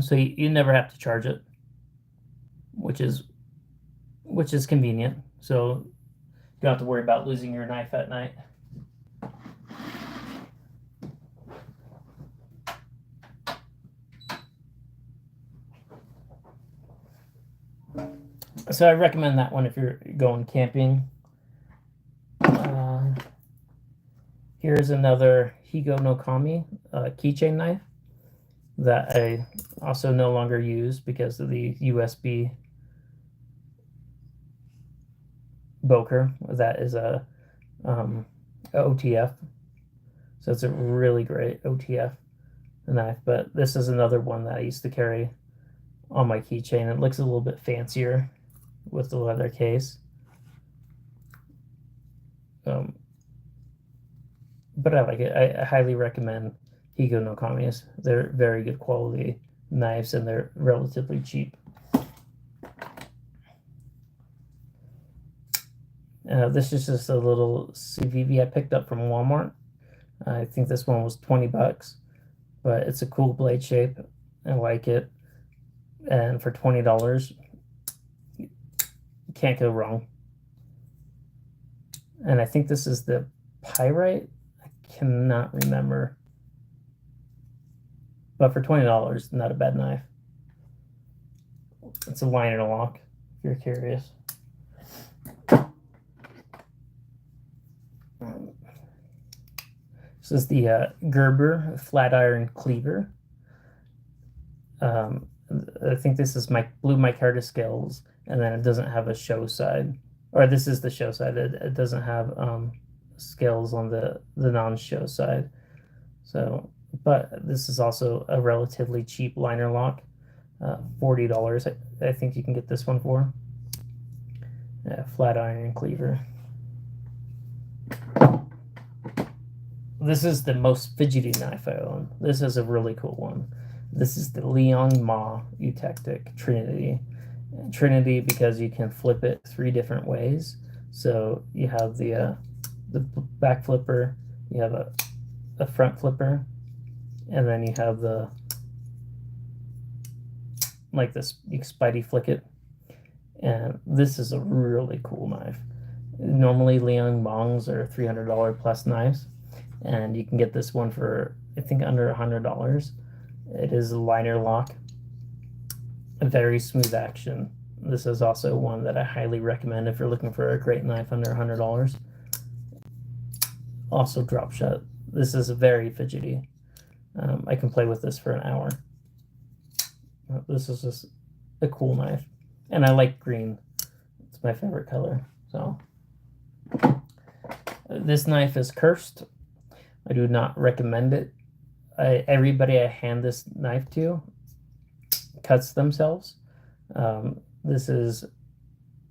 So you never have to charge it, which is convenient. So you don't have to worry about losing your knife at night. So I recommend that one if you're going camping. Here's another Higo no Kami keychain knife that I also no longer use because of the USB Boker. That is a OTF, so it's a really great OTF knife. But this is another one that I used to carry on my keychain. It looks a little bit fancier with the leather case. But I like it. I highly recommend Higo no Kami's. They're very good quality knives and they're relatively cheap. This is just a little CVV I picked up from Walmart. I think this one was 20 bucks, but it's a cool blade shape. I like it. And for $20, you can't go wrong. And I think this is the Pyrite. I cannot remember. But for $20, not a bad knife. It's a line and a lock, if you're curious. This is the Gerber flat iron cleaver. I think this is my blue micarta scales, and then it doesn't have a show side. Or this is the show side. It doesn't have scales on the non-show side. So, but this is also a relatively cheap liner lock. $40. I think you can get this one for. Flat iron cleaver. This is the most fidgety knife I own. This is a really cool one. This is the Liang Ma Eutectic Trinity. Trinity because you can flip it 3 different ways. So you have the back flipper, you have a front flipper, and then you have the like this, you can Spidey flick it. And this is a really cool knife. Normally Liang Mongs are $300 plus knives, and you can get this one for I think under $100. It is a liner lock, a very smooth action. This is also one that I highly recommend if you're looking for a great knife under $100. Also drop shot. This is very fidgety. I can play with this for an hour. This is just a cool knife, and I like green. It's my favorite color. So this knife is cursed. I do not recommend it. Everybody I hand this knife to cuts themselves. This is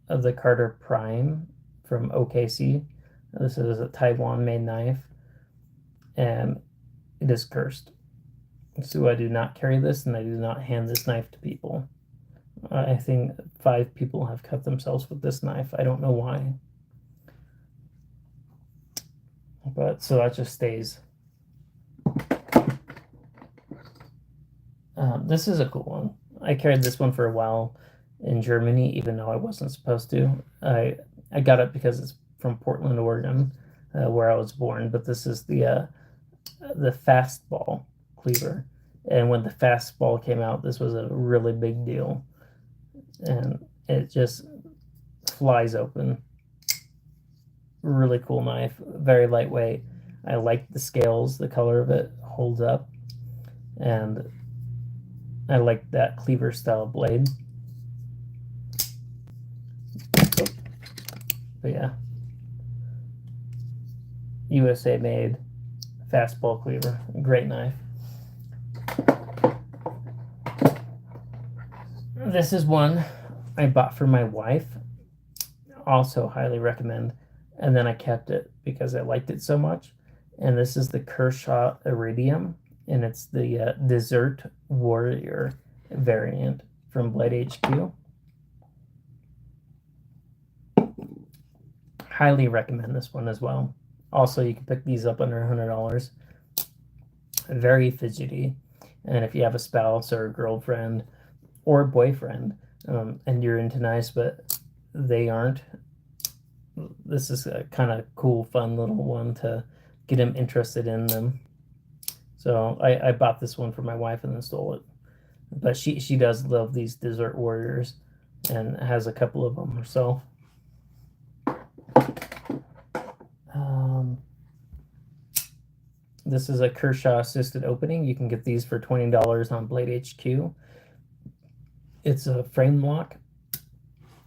the Carter Prime from OKC. This is a Taiwan-made knife, and it is cursed. So I do not carry this, and I do not hand this knife to people. I think 5 people have cut themselves with this knife. I don't know why. But so that just stays. This is a cool one. I carried this one for a while in Germany, even though I wasn't supposed to. I got it because it's from Portland, Oregon, where I was born. But this is the fastball cleaver, and when the fastball came out, this was a really big deal, and it just flies open. Really cool knife, very lightweight. I like the scales, the color of it holds up, and I like that cleaver style blade. But yeah, USA made fastball cleaver, great knife. This is one I bought for my wife. Also highly recommend. And then I kept it because I liked it so much. And this is the Kershaw Iridium, and it's the Desert Warrior variant from Blade HQ. Highly recommend this one as well. Also, you can pick these up under $100. Very fidgety. And if you have a spouse or a girlfriend or a boyfriend, and you're into knives but they aren't, this is a kind of cool, fun little one to get them interested in them. So I bought this one for my wife and then stole it. But she does love these Desert Warriors and has a couple of them herself. This is a Kershaw assisted opening. You can get these for $20 on Blade HQ. It's a frame lock.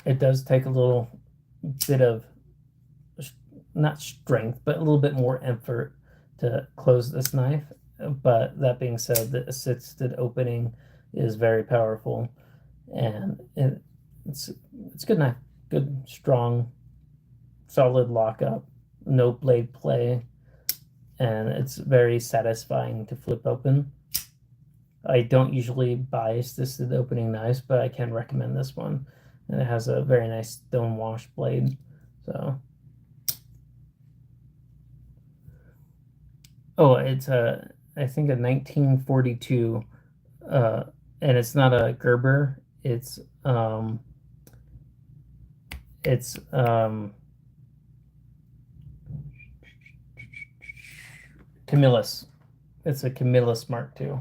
It does take a little bit of, not strength, but a little bit more effort to close this knife. But that being said, the assisted opening is very powerful, and it's a good knife. Good, strong, solid lockup, no blade play, and it's very satisfying to flip open. I don't usually buy assisted opening knives, but I can recommend this one. And it has a very nice stone wash blade. So, oh, it's I think a 1942, and it's not a Gerber. It's Camillus. It's a Camillus Mark II.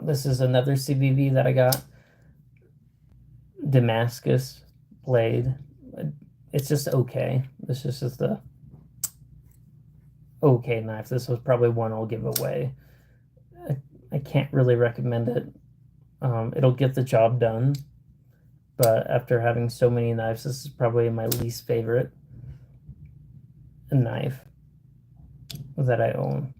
This is another CVV that I got. Damascus blade. It's just okay. This is just a okay knife. This was probably one I'll give away. I can't really recommend it. It'll get the job done, but after having so many knives, this is probably my least favorite knife that I own.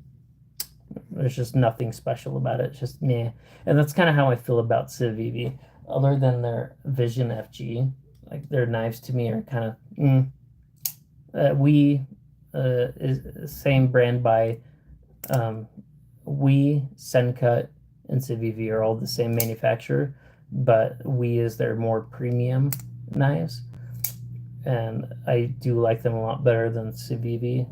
There's just nothing special about it. It's just meh. And that's kind of how I feel about Civivi. Other than their Vision FG, like their knives to me are kind of is same brand by Sencut, and Civivi are all the same manufacturer, but is their more premium knives, and I do like them a lot better than Civivi.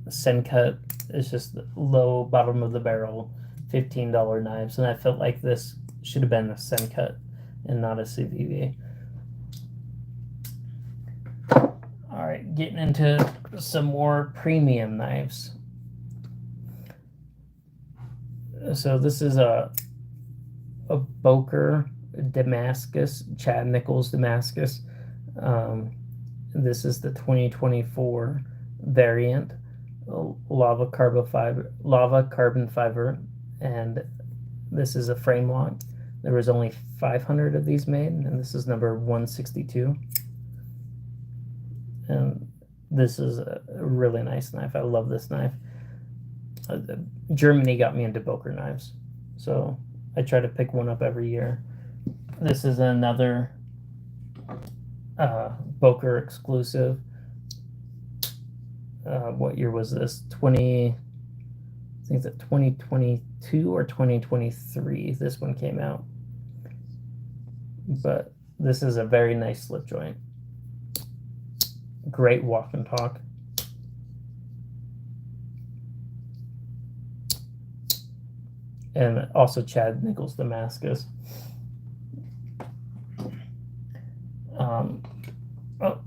Sencut is just low bottom of the barrel $15 knives, and I felt like this should have been a Sencut and not a Civivi. All right, getting into some more premium knives. So this is a Boer Damascus, Chad Nichols Damascus. This is the 2024 variant, lava carbon fiber, and this is a frame lock. There was only 500 of these made, and this is number 162. And this is a really nice knife. I love this knife. Germany got me into Boer knives, so I try to pick one up every year. This is another Boer exclusive. What year was this? I think it's 2022 or 2023 this one came out. But this is a very nice slip joint. Great walk and talk. And also Chad Nichols Damascus. Oh,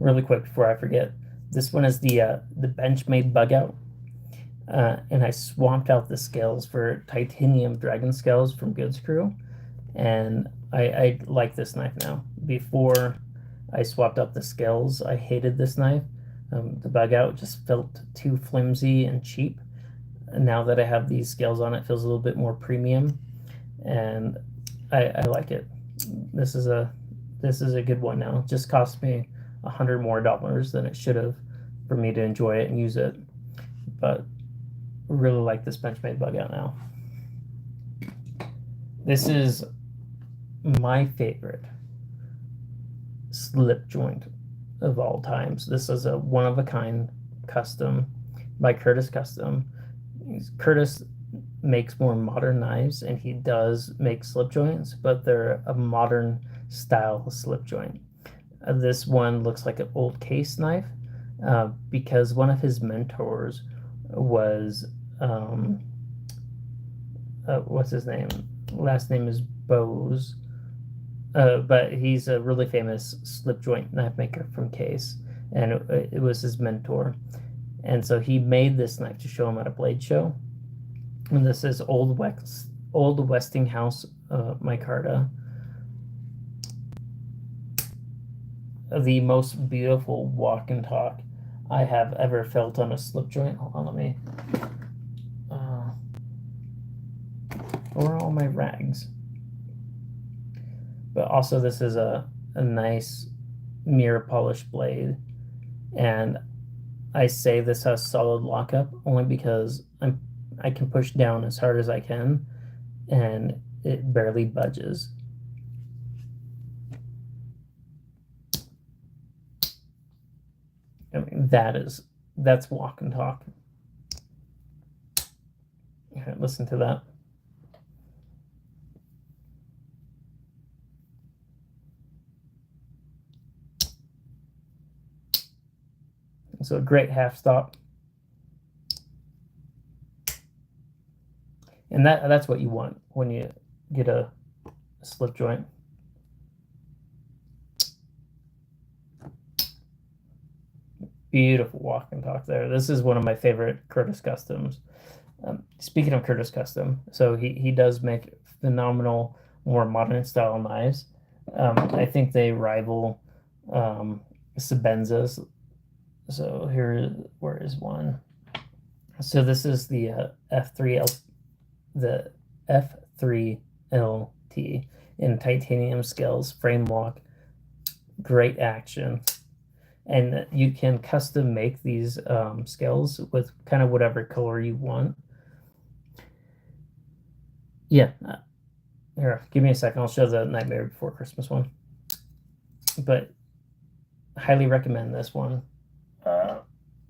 really quick before I forget, this one is the Benchmade bug out, and I swapped out the scales for titanium dragon scales from Goods Crew, and I like this knife now. Before I swapped out the scales, I hated this knife. The bug out just felt too flimsy and cheap. And now that I have these scales on, it feels a little bit more premium, and I like it. This is a good one now. It just cost me $100 more than it should have for me to enjoy it and use it. But really like this Benchmade bug out now. This is my favorite slip joint of all times. This is a one-of-a-kind custom by Curtis Custom. Curtis makes more modern knives, and he does make slip joints, but they're a modern style slip joint. This one looks like an old case knife because one of his mentors was what's his name? Last name is Bose, but he's a really famous slip joint knife maker from Case, and it was his mentor. And so he made this knife to show him at a blade show. And this is Old Westinghouse micarta. The most beautiful walk and talk I have ever felt on a slip joint. Hold on, let me. Where are all my rags? But also, this is a nice mirror polished blade, and I say this has solid lockup only because I can push down as hard as I can, and it barely budges. I mean, that's walk and talk. Okay, listen to that. So a great half stop. And that's what you want when you get a slip joint. Beautiful walk and talk there. This is one of my favorite Curtis Customs. Speaking of Curtis Custom, so he does make phenomenal, more modern style knives. I think they rival Sabenzas. So where is one? So this is the F3L, the F3LT in titanium scales, frame lock, great action. And you can custom make these scales with kind of whatever color you want. Yeah. Here, give me a second. I'll show the Nightmare Before Christmas one. But highly recommend this one.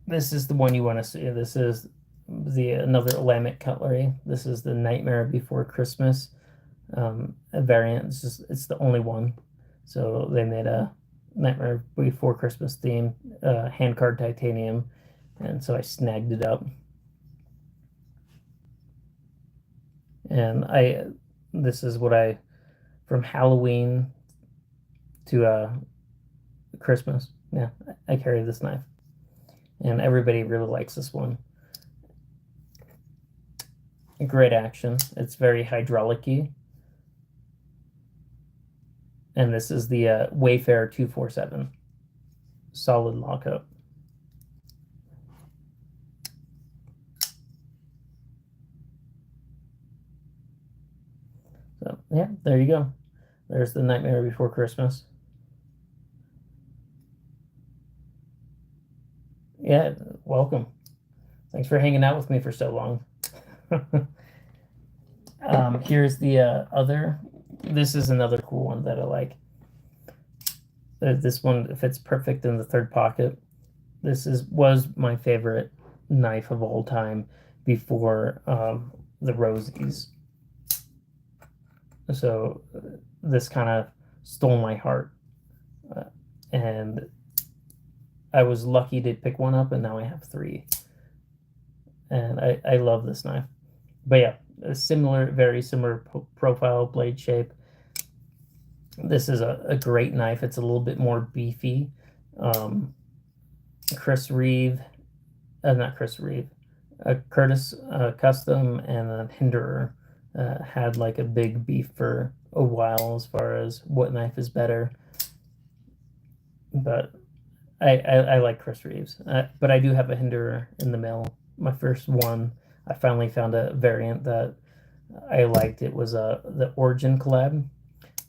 This is the one you want to see. This is another Olamic cutlery. This is the Nightmare Before Christmas variant. It's the only one. So they made a Nightmare Before Christmas theme, hand card titanium, and so I snagged it up. And this is what from Halloween to Christmas. Yeah, I carry this knife, and everybody really likes this one. Great action. It's very hydraulic-y. And this is the Wayfarer 247. Solid lockup. So, yeah, there you go. There's the Nightmare Before Christmas. Yeah, welcome. Thanks for hanging out with me for so long. Here's the other. This is another cool one that I like. This one fits perfect in the third pocket. This was my favorite knife of all time before the Rosies. So this kind of stole my heart, and I was lucky to pick one up, and now I have three. And I love this knife. But yeah, very similar profile, blade shape. This is a great knife. It's a little bit more beefy. Chris Reeve, not Chris Reeve, Curtis Custom and then Hinderer had like a big beef for a while as far as what knife is better. But I like Chris Reeves. But I do have a Hinderer in the mail. My first one. I finally found a variant that I liked. It was the Origin collab.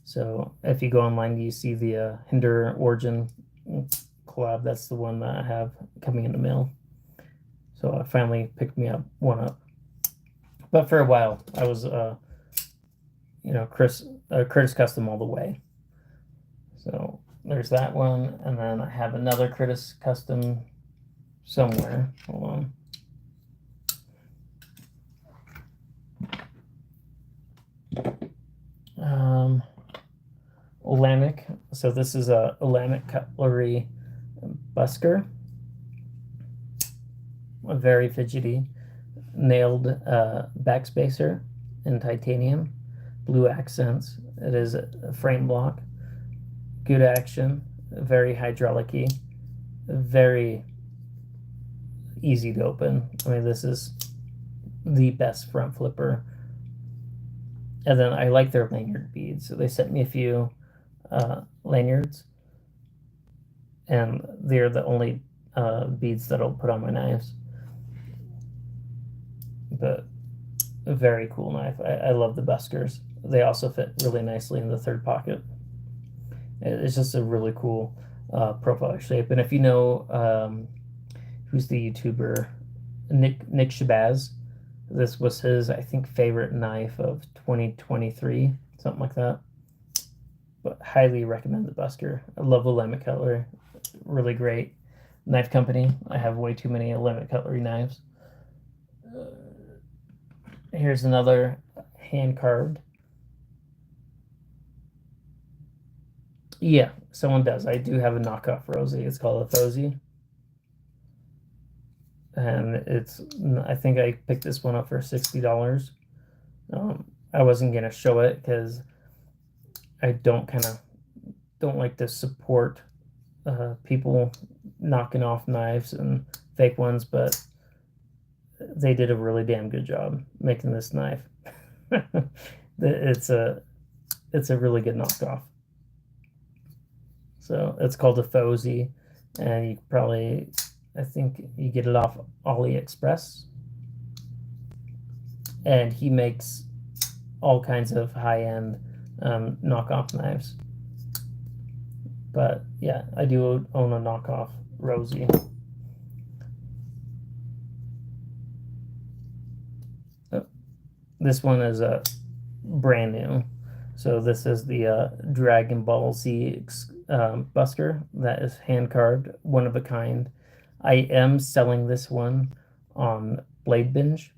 So if you go online, you see the Hinderer Origin collab. That's the one that I have coming in the mail. So I finally picked me up one up. But for a while, I was, Curtis Custom all the way. So there's that one, and then I have another Curtis Custom somewhere. Hold on. Olamic. So this is a Olamic cutlery busker. A very fidgety. Nailed backspacer in titanium. Blue accents. It is a frame block. Good action. Very hydraulic-y. Very easy to open. I mean, this is the best front flipper. And then I like their lanyard beads. So they sent me a few lanyards, and they're the only beads that I'll put on my knives. But a very cool knife. I love the buskers. They also fit really nicely in the third pocket. It's just a really cool profile shape. And if you know who's the YouTuber, Nick Shabazz, this was his, I think, favorite knife of 2023, something like that. But highly recommend the busker. I love Olamic Cutlery. Really great knife company. I have way too many Olamic Cutlery knives. Here's another hand carved. Yeah, someone does. I do have a knockoff Rosie. It's called a Thosi. And I think I picked this one up for $60. I wasn't going to show it because I don't like to support people knocking off knives and fake ones, but they did a really damn good job making this knife. It's a really good knockoff. So it's called a Thosi, and you probably, I think you get it off AliExpress. And he makes all kinds of high-end knockoff knives. But yeah, I do own a knockoff Rosie. This one is a brand new. So this is the Dragon Ball Z busker that is hand carved, one of a kind. I am selling this one on Blade Binge.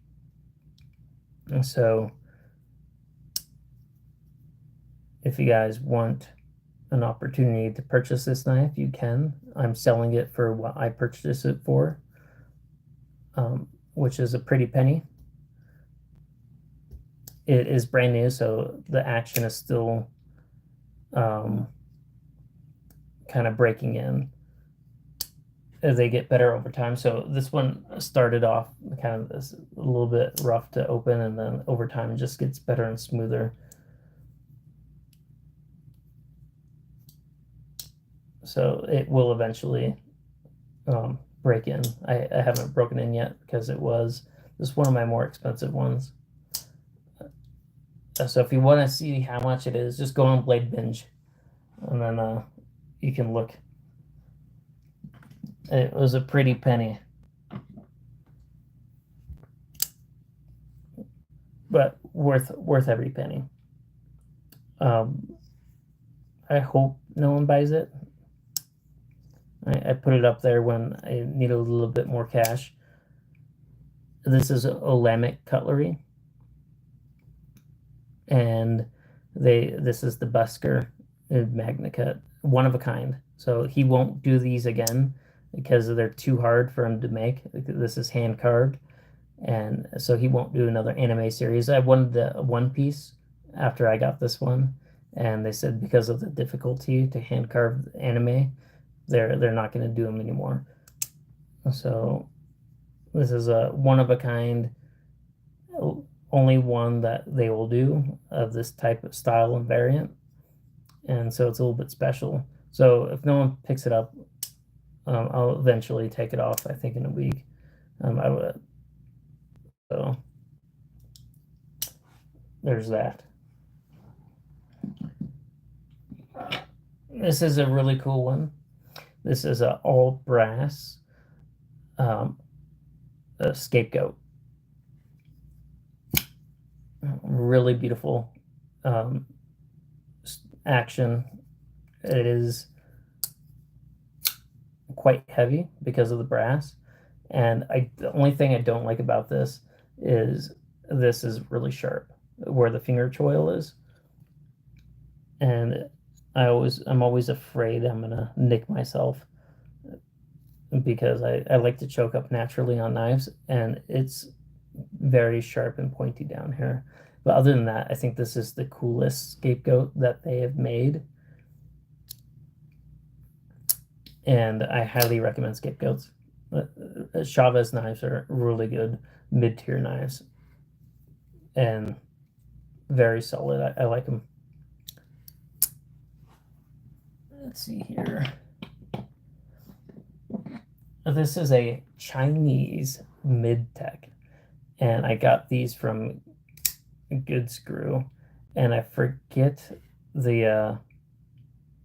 And so if you guys want an opportunity to purchase this knife, you can. I'm selling it for what I purchased it for, which is a pretty penny. It is brand new, so the action is still kind of breaking in as they get better over time. So this one started off kind of a little bit rough to open, and then over time it just gets better and smoother. So it will eventually break in. I haven't broken in yet because this is one of my more expensive ones. So if you want to see how much it is, just go on Blade Binge, and then you can look. It was a pretty penny, but worth every penny. I hope no one buys it. I put it up there when I need a little bit more cash. This is Olamic Cutlery, and this is the busker Magna Cut, one of a kind. So he won't do these again because they're too hard for him to make. This is hand carved, and so he won't do another anime series. I wanted the One Piece after I got this one, and they said because of the difficulty to hand carve anime, they're not going to do them anymore. So this is a one of a kind, only one that they will do of this type of style and variant, and so it's a little bit special. So if no one picks it up, I'll eventually take it off, I think in a week. I would. So there's that. This is a really cool one. This is a all brass scapegoat. Really beautiful action. It is quite heavy because of the brass, and the only thing I don't like about this is really sharp where the finger choil is, and I'm always afraid I'm gonna nick myself because I like to choke up naturally on knives, and it's very sharp and pointy down here. But other than that, I think this is the coolest scapegoat that they have made, and I highly recommend scapegoats. Chavez knives are really good mid-tier knives and very solid. I like them. Let's see here. This is a Chinese mid-tech, and I got these from Good Screw, and I forget the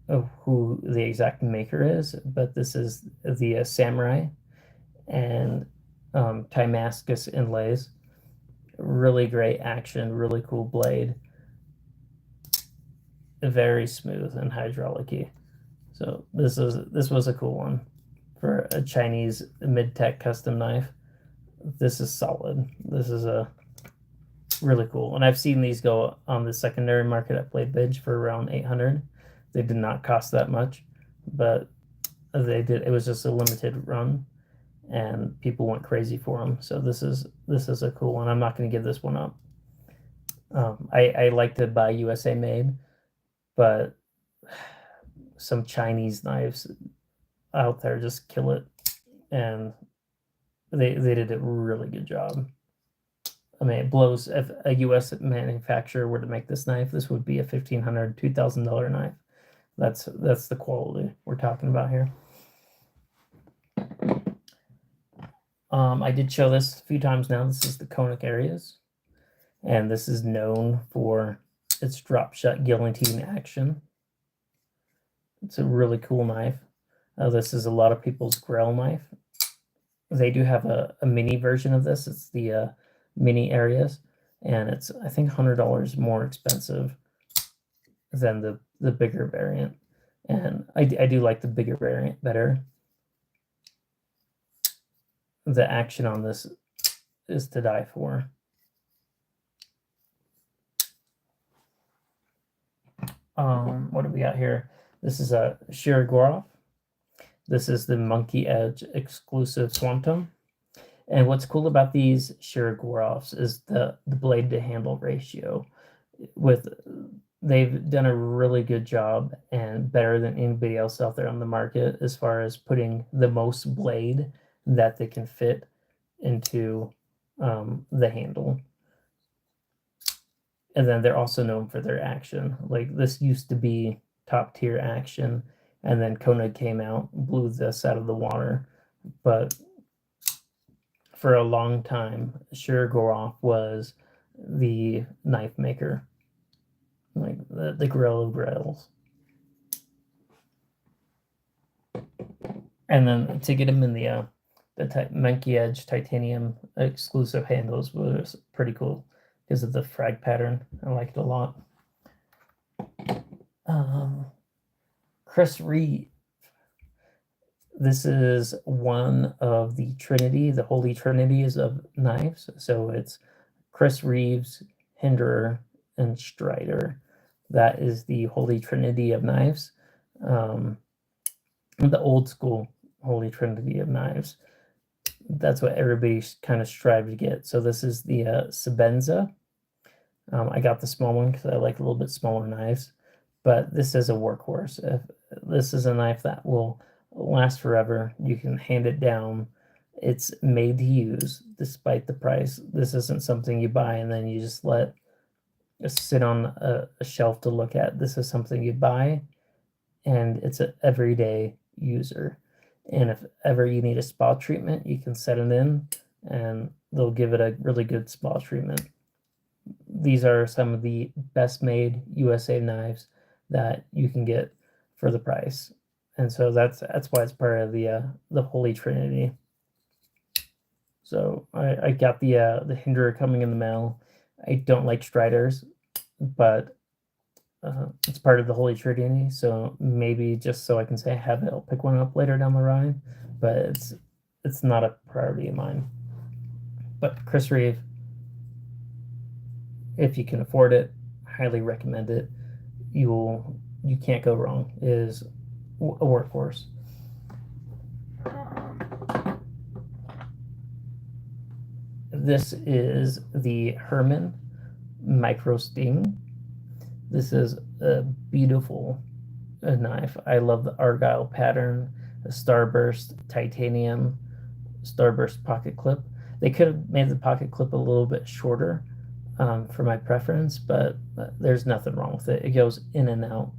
who the exact maker is, but this is the Samurai and Damascus inlays. Really great action, really cool blade, very smooth and hydraulic-y. So this was a cool one for a Chinese mid-tech custom knife. This is solid. This is a really cool, and I've seen these go on the secondary market at Blade Binge for around 800. They did not cost that much, but they did. It was just a limited run, and people went crazy for them. So this is a cool one. I'm not going to give this one up. I like to buy USA made, but some Chinese knives out there just kill it, and they did a really good job. I mean, it blows. If a U.S. manufacturer were to make this knife, this would be a $1,500, $2,000 knife. That's the quality we're talking about here. I did show this a few times now. This is the conic areas, and this is known for its drop shot guillotine action. It's a really cool knife. This is a lot of people's Grell knife. They do have a mini version of this. It's the mini areas, and it's I think $100 more expensive than the bigger variant, and I do like the bigger variant better. The action on this is to die for. What do we got here? This is a Shirogorov. This is the Monkey Edge exclusive Swantum. And what's cool about these Shirogorovs is the blade to handle ratio. They've done a really good job and better than anybody else out there on the market as far as putting the most blade that they can fit into the handle. And then they're also known for their action. Like this used to be top tier action, and then Kona came out, blew this out of the water. But for a long time, Shirogorov was the knife maker, like the grill of grills. And then to get him in the Monkey Edge titanium exclusive handles was pretty cool because of the frag pattern. I like it a lot. Chris Reeve. This is one of the Trinity, the Holy Trinities of knives. So it's Chris Reeves, Hinderer, and Strider. That is the Holy Trinity of knives. The old school Holy Trinity of knives. That's what everybody kind of strived to get. So this is the Sebenza. I got the small one because I like a little bit smaller knives. But this is a workhorse. This is a knife that will last forever. You can hand it down. It's made to use despite the price. This isn't something you buy and then you just let sit on a shelf to look at. This is something you buy, and it's an everyday user. And if ever you need a spa treatment, you can set it in and they'll give it a really good spa treatment. These are some of the best made USA knives that you can get for the price. And so that's why it's part of the Holy Trinity. So I got the Hinderer coming in the mail. I don't like Striders, but it's part of the Holy Trinity, so maybe just so I can say I have it, I'll pick one up later down the line, but it's not a priority of mine. But Chris Reeve, if you can afford it, highly recommend it. You can't go wrong. It is a workhorse. This is the Herman Micro Sting. This is a beautiful knife. I love the Argyle pattern, the Starburst titanium, Starburst pocket clip. They could have made the pocket clip a little bit shorter for my preference, but there's nothing wrong with it. It goes in and out,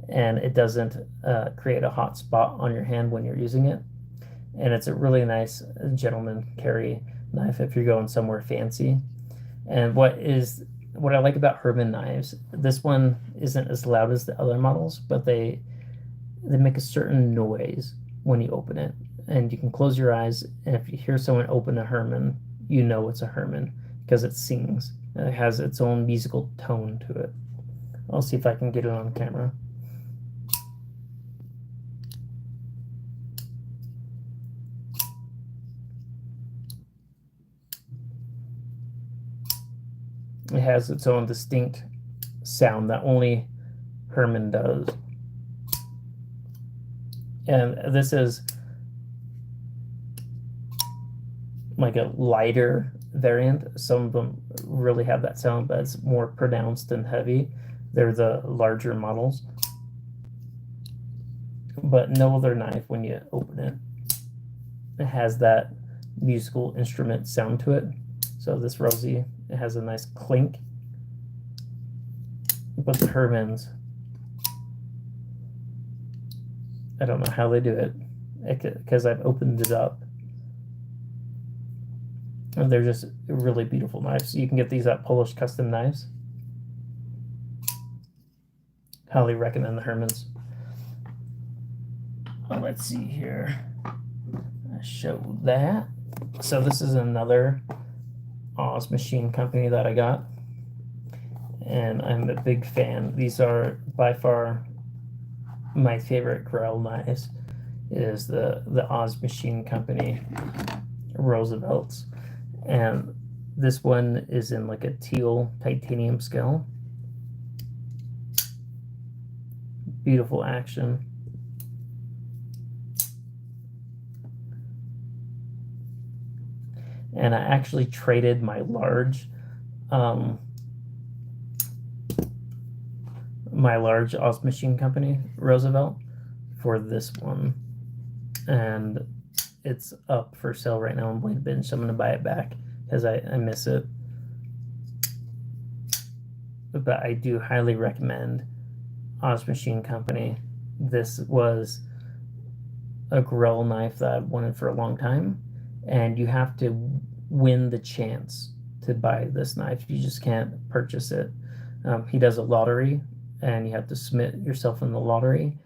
and it doesn't create a hot spot on your hand when you're using it. And it's a really nice gentleman carry knife if you're going somewhere fancy. And what I like about Herman knives, this one isn't as loud as the other models, but they make a certain noise when you open it. And you can close your eyes, and if you hear someone open a Herman, you know it's a Herman because it sings. It has its own musical tone to it. I'll see if I can get it on camera. It has its own distinct sound that only Herman does. And this is like a lighter variant. Some of them really have that sound, but it's more pronounced and heavy. They're the larger models. But no other knife, when you open it, it has that musical instrument sound to it. So this Rosie, it has a nice clink. But the Hermans, I don't know how they do it, because I've opened it up. And they're just really beautiful knives. You can get these at Polish Custom Knives. Highly recommend the Hermans. Let's see here. I show that. So this is another Oz machine company that I got, and I'm a big fan. These are by far my favorite Grell knives. Is the Oz Machine Company Roosevelts, and this one is in like a teal titanium scale. Beautiful action. And I actually traded my large Oz Machine Company Roosevelt for this one, and it's up for sale right now on Blade Binge, so I'm going to buy it back because I miss it. But I do highly recommend Oz Machine Company. This was a Grell knife that I've wanted for a long time, and you have to win the chance to buy this knife. You just can't purchase it. He does a lottery, and you have to submit yourself in the lottery,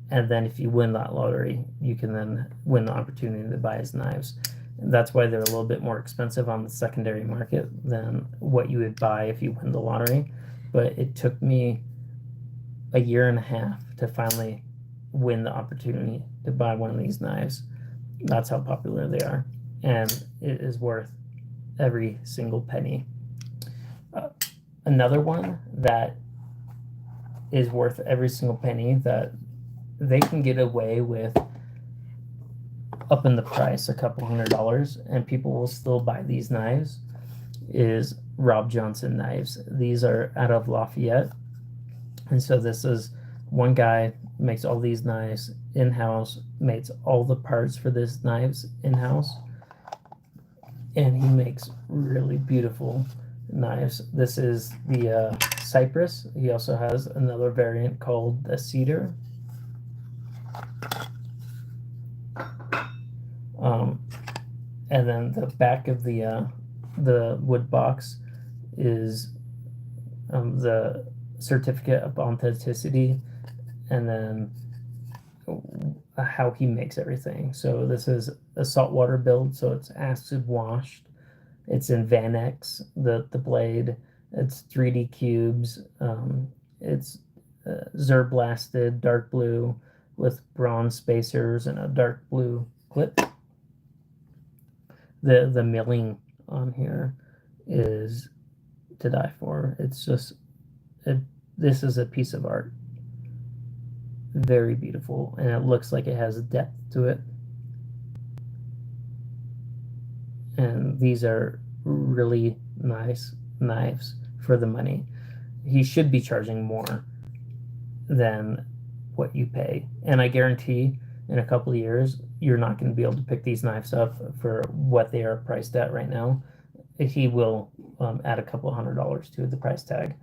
and then if you win that lottery, you can then win the opportunity to buy his knives. And that's why they're a little bit more expensive on the secondary market than what you would buy if you win the lottery. But it took me a year and a half to finally win the opportunity to buy one of these knives. That's how popular they are, and it is worth every single penny. Another one that is worth every single penny that they can get away with up in the price a couple $100 and people will still buy these knives is Rob Johnson knives. These are out of Lafayette, and so this is one guy makes all these knives in-house, makes all the parts for this knives in-house, and he makes really beautiful knives. This is the Cypress. He also has another variant called the Cedar. And then the back of the wood box is the certificate of authenticity, and then how he makes everything. So this is a saltwater build, so it's acid washed. It's in Vanex, the blade. It's 3D cubes. It's Zer-blasted dark blue with bronze spacers and a dark blue clip. The milling on here is to die for. It's just this is a piece of art. Very beautiful, and it looks like it has depth to it. And these are really nice knives for the money. He should be charging more than what you pay. And I guarantee in a couple of years, you're not going to be able to pick these knives up for what they are priced at right now. He will add a couple $100 to the price tag.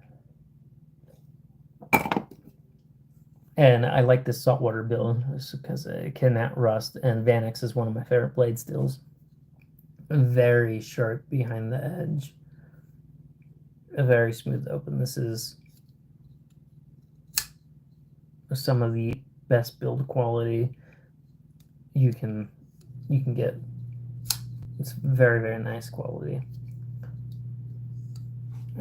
And I like this saltwater build because it cannot rust. And Vanex is one of my favorite blade steels. Very sharp behind the edge. A very smooth open. This is some of the best build quality you can get. It's very, very nice quality.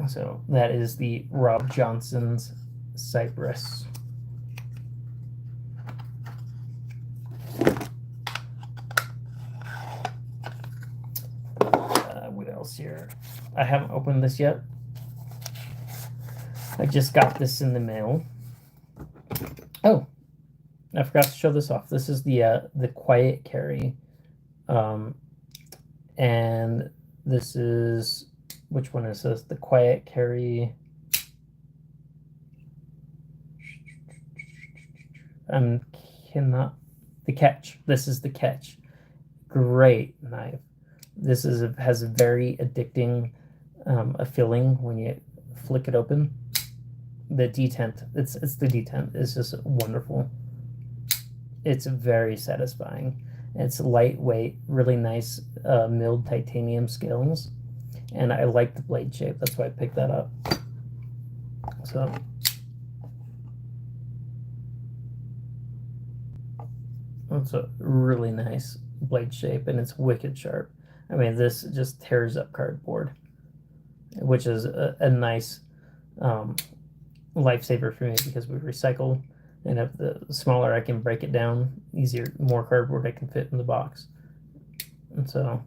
So that is the Rob Johnson's Cypress. What else here? I haven't opened this yet. I just got this in the mail. Oh, I forgot to show this off. This is the Quiet Carry, and this is, which one is this? The Quiet Carry. The Catch. This is the Catch. Great knife. This has a very addicting a feeling when you flick it open. The detent, it's the detent. It's just wonderful. It's very satisfying. It's lightweight, really nice milled titanium scales, and I like the blade shape. That's why I picked that up. So it's a really nice blade shape, and it's wicked sharp. I mean, this just tears up cardboard, which is a nice lifesaver for me because we recycle, and if the smaller I can break it down, easier, more cardboard I can fit in the box. And so,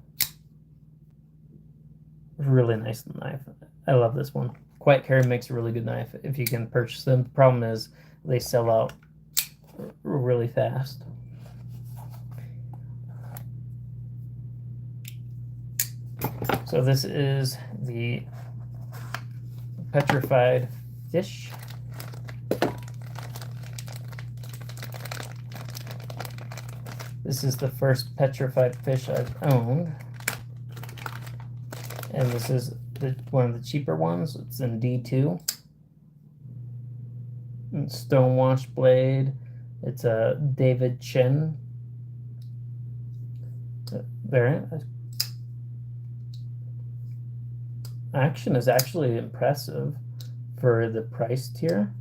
really nice knife. I love this one. Quiet Carry makes a really good knife if you can purchase them. The problem is they sell out really fast. So this is the petrified fish. This is the first petrified fish I've owned. And this is one of the cheaper ones. It's in D2. Stonewash blade. It's a David Chen variant. Action is actually impressive for the price tier.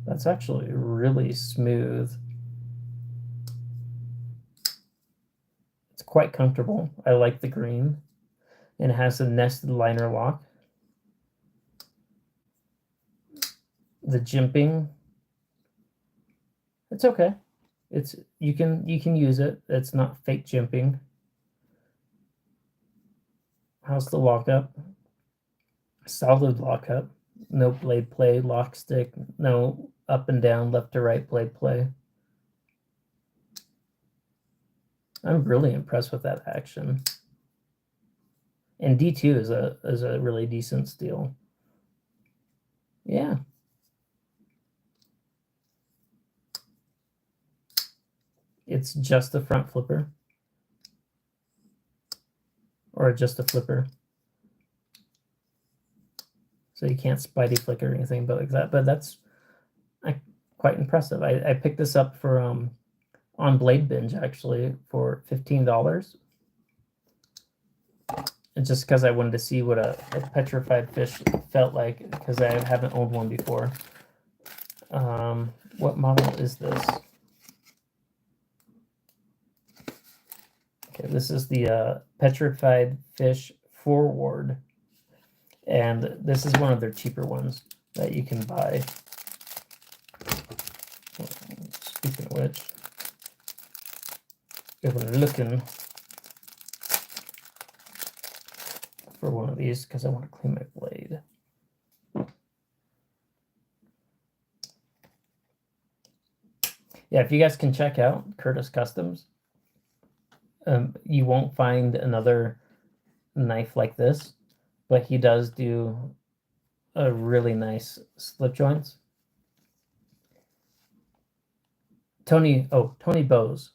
That's actually really smooth. It's quite comfortable. I like the green. And it has a nested liner lock. The jimping, it's okay. It's you can use it. It's not fake jimping. How's the lockup? Solid lockup. No blade play, lock stick, no up and down, left to right blade play. I'm really impressed with that action. And D2 is a really decent steel. Yeah. It's just a front flipper. Or just a flipper. So you can't Spidey flick or anything but like that. But that's quite impressive. I picked this up for on Blade Binge actually for $15. And just because I wanted to see what a petrified fish felt like, because I haven't owned one before. What model is this? Okay, this is the petrified fish forward, and this is one of their cheaper ones that you can buy. Speaking of which, if we're looking for one of these, because I want to clean my blade. Yeah, if you guys can check out Curtis Customs, you won't find another knife like this, but he does do a really nice slip joints. Tony Bowes,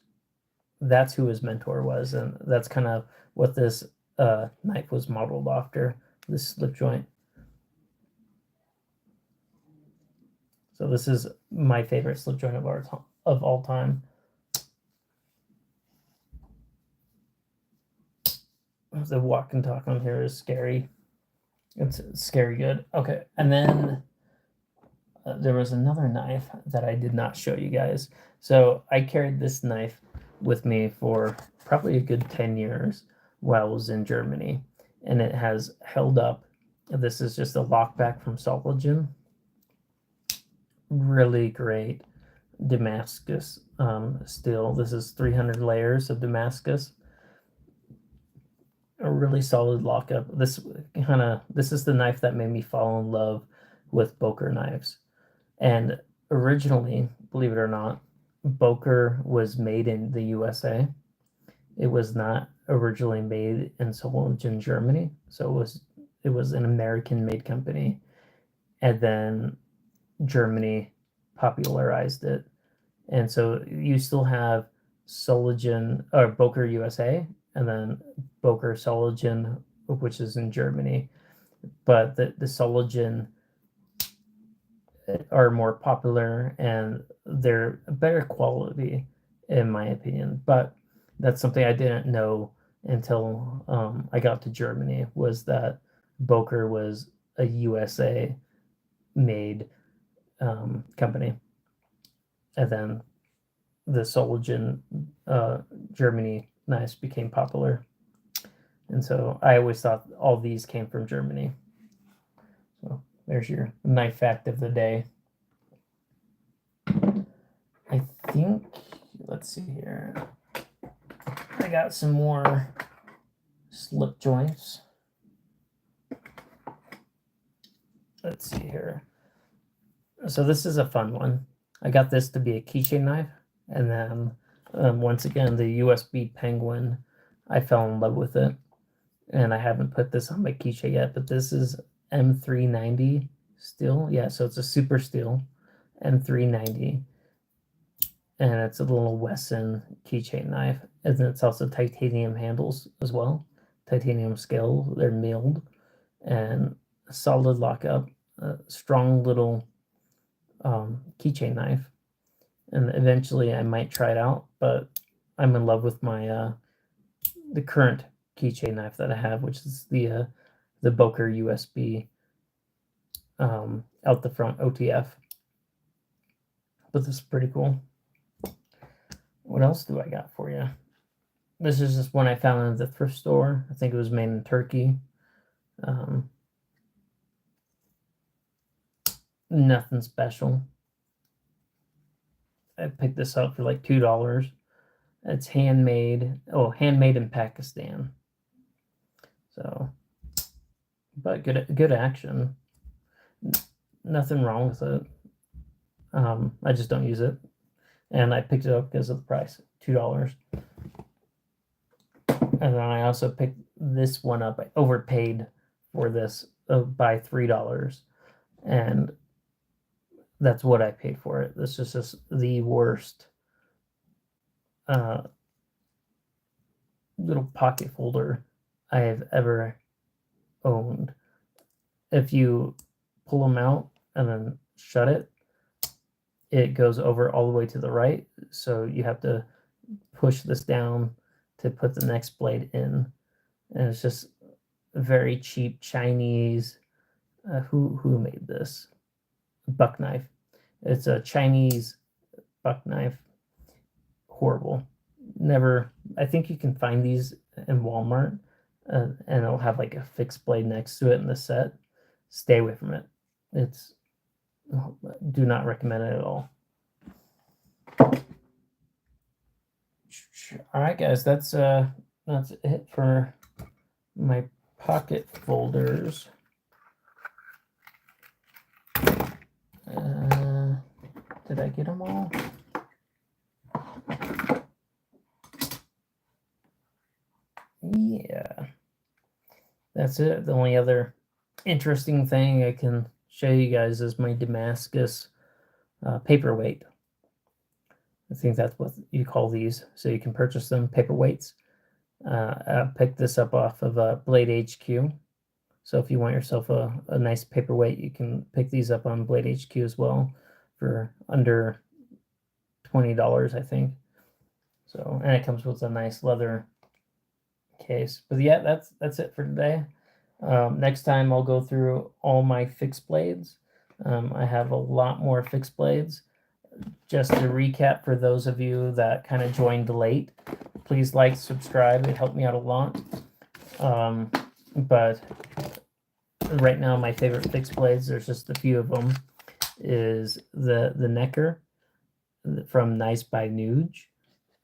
that's who his mentor was, and that's kind of what this knife was modeled after, this slip joint. So this is my favorite slip joint of all time. The walk and talk on here is scary. It's scary good. Okay, and then there was another knife that I did not show you guys. So I carried this knife with me for probably a good 10 years while I was in Germany, and it has held up. This is just a lockback from Soligen. Really great Damascus steel. This is 300 layers of Damascus. A really solid lockup. This is the knife that made me fall in love with Boker knives. And originally, believe it or not, Boker was made in the USA. It was not originally made in Solingen, Germany. So it was an American-made company, and then Germany popularized it. And so you still have Soligen or Boker USA, and then Boker Soligen, which is in Germany. But the Soligen are more popular and they're better quality, in my opinion. But that's something I didn't know until I got to Germany, was that Boker was a USA made company, and then the Soligen Germany knives became popular, and so I always thought all these came from Germany. So there's your knife fact of the day. I think, let's see here, I got some more slip joints. Let's see here. So this is a fun one. I got this to be a keychain knife, and then once again, the USB Penguin, I fell in love with it, and I haven't put this on my keychain yet, but this is M390 steel. Yeah, so it's a super steel M390, and it's a little Wesson keychain knife, and then it's also titanium handles as well, titanium scale. They're milled, and a solid lockup, a strong little keychain knife. And eventually I might try it out, but I'm in love with my the current keychain knife that I have, which is the Boker USB out the front OTF. But this is pretty cool. What else do I got for you? This is just one I found in the thrift store. I think it was made in Turkey. Nothing special. I picked this up for like $2. It's handmade. Oh, handmade in Pakistan. So, but good action. Nothing wrong with it. I just don't use it, and I picked it up because of the price, $2. And then I also picked this one up. I overpaid for this by $3, and that's what I paid for it. This is just the worst little pocket folder I have ever owned. If you pull them out and then shut it, it goes over all the way to the right. So you have to push this down to put the next blade in. And it's just very cheap Chinese. Who made this? Buck knife. It's a Chinese buck knife. Horrible. I I think you can find these in Walmart, and it'll have like a fixed blade next to it in the set. Stay away from it. It's do not recommend it at all. All right, guys, that's it for my pocket folders. Did I get them all? Yeah, that's it. The only other interesting thing I can show you guys is my Damascus paperweight. I think that's what you call these, so you can purchase them, paperweights. I picked this up off of Blade HQ. So if you want yourself a nice paperweight, you can pick these up on Blade HQ as well for under $20, I think. So, and it comes with a nice leather case. But yeah, that's it for today. Next time I'll go through all my fixed blades. I have a lot more fixed blades. Just to recap for those of you that kind of joined late, please like, subscribe. It helped me out a lot. But right now my favorite fixed blades, there's just a few of them, is the Necker from Nice by Nuge.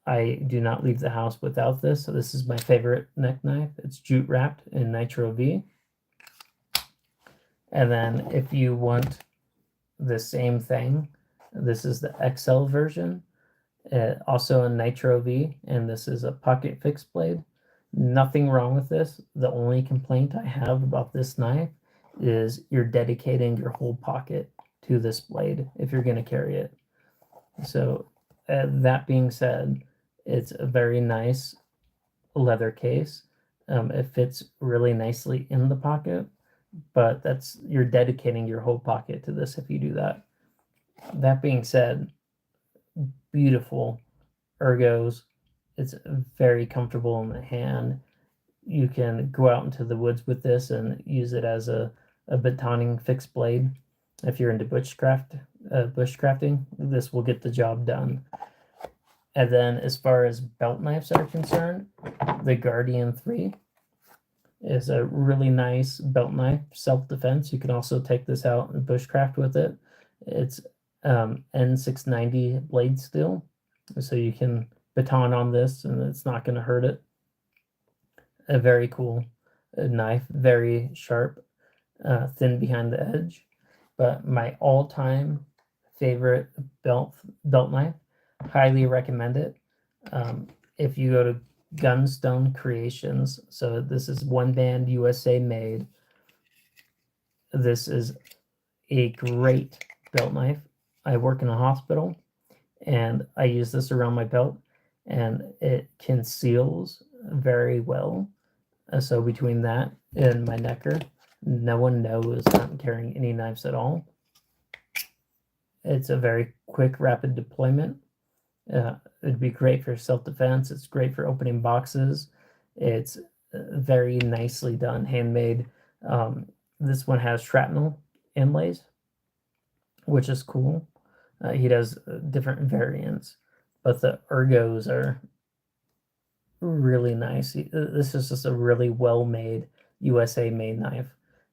I do not leave the house without this. So this is my favorite neck knife. It's jute wrapped in Nitro V. And then if you want the same thing, this is the XL version, also in Nitro V, and this is a pocket fixed blade. Nothing wrong with this. The only complaint I have about this knife is you're dedicating your whole pocket to this blade if you're going to carry it. So that being said, it's a very nice leather case. It fits really nicely in the pocket, but you're dedicating your whole pocket to this if you do that. That being said, beautiful ergos. It's very comfortable in the hand. You can go out into the woods with this and use it as a batoning fixed blade. If you're into bushcrafting, this will get the job done. And then as far as belt knives are concerned, the Guardian 3 is a really nice belt knife, self-defense. You can also take this out and bushcraft with it. It's N690 blade steel, so you can baton on this and it's not going to hurt it. A very cool knife, very sharp, thin behind the edge. But my all-time favorite belt knife, highly recommend it. If you go to Gunstone Creations, so this is one band USA made. This is a great belt knife. I work in a hospital and I use this around my belt and it conceals very well. So between that and my Necker, no one knows I'm carrying any knives at all. It's a very quick, rapid deployment. It'd be great for self-defense. It's great for opening boxes. It's very nicely done, handmade. This one has shrapnel inlays, which is cool. He does different variants, but the ergos are really nice. This is just a really well-made USA-made knife,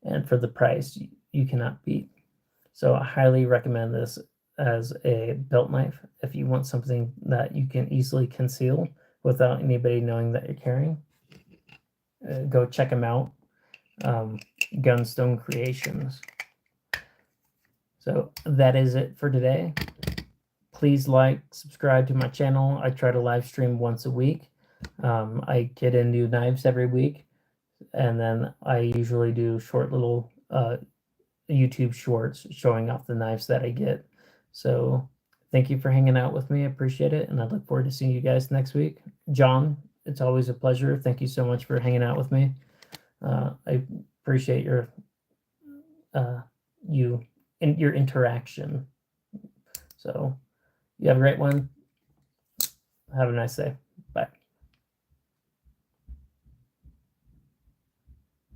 and for the price, you cannot beat. So I highly recommend this as a belt knife if you want something that you can easily conceal without anybody knowing that you're carrying. Go check them out. Gunstone Creations. So that is it for today. Please like, subscribe to my channel. I try to live stream once a week. I get in new knives every week, and then I usually do short little YouTube shorts showing off the knives that I get. So thank you for hanging out with me. I appreciate it, and I look forward to seeing you guys next week. John, it's always a pleasure. Thank you so much for hanging out with me. I appreciate your interaction. So you have a great one. Have a nice day.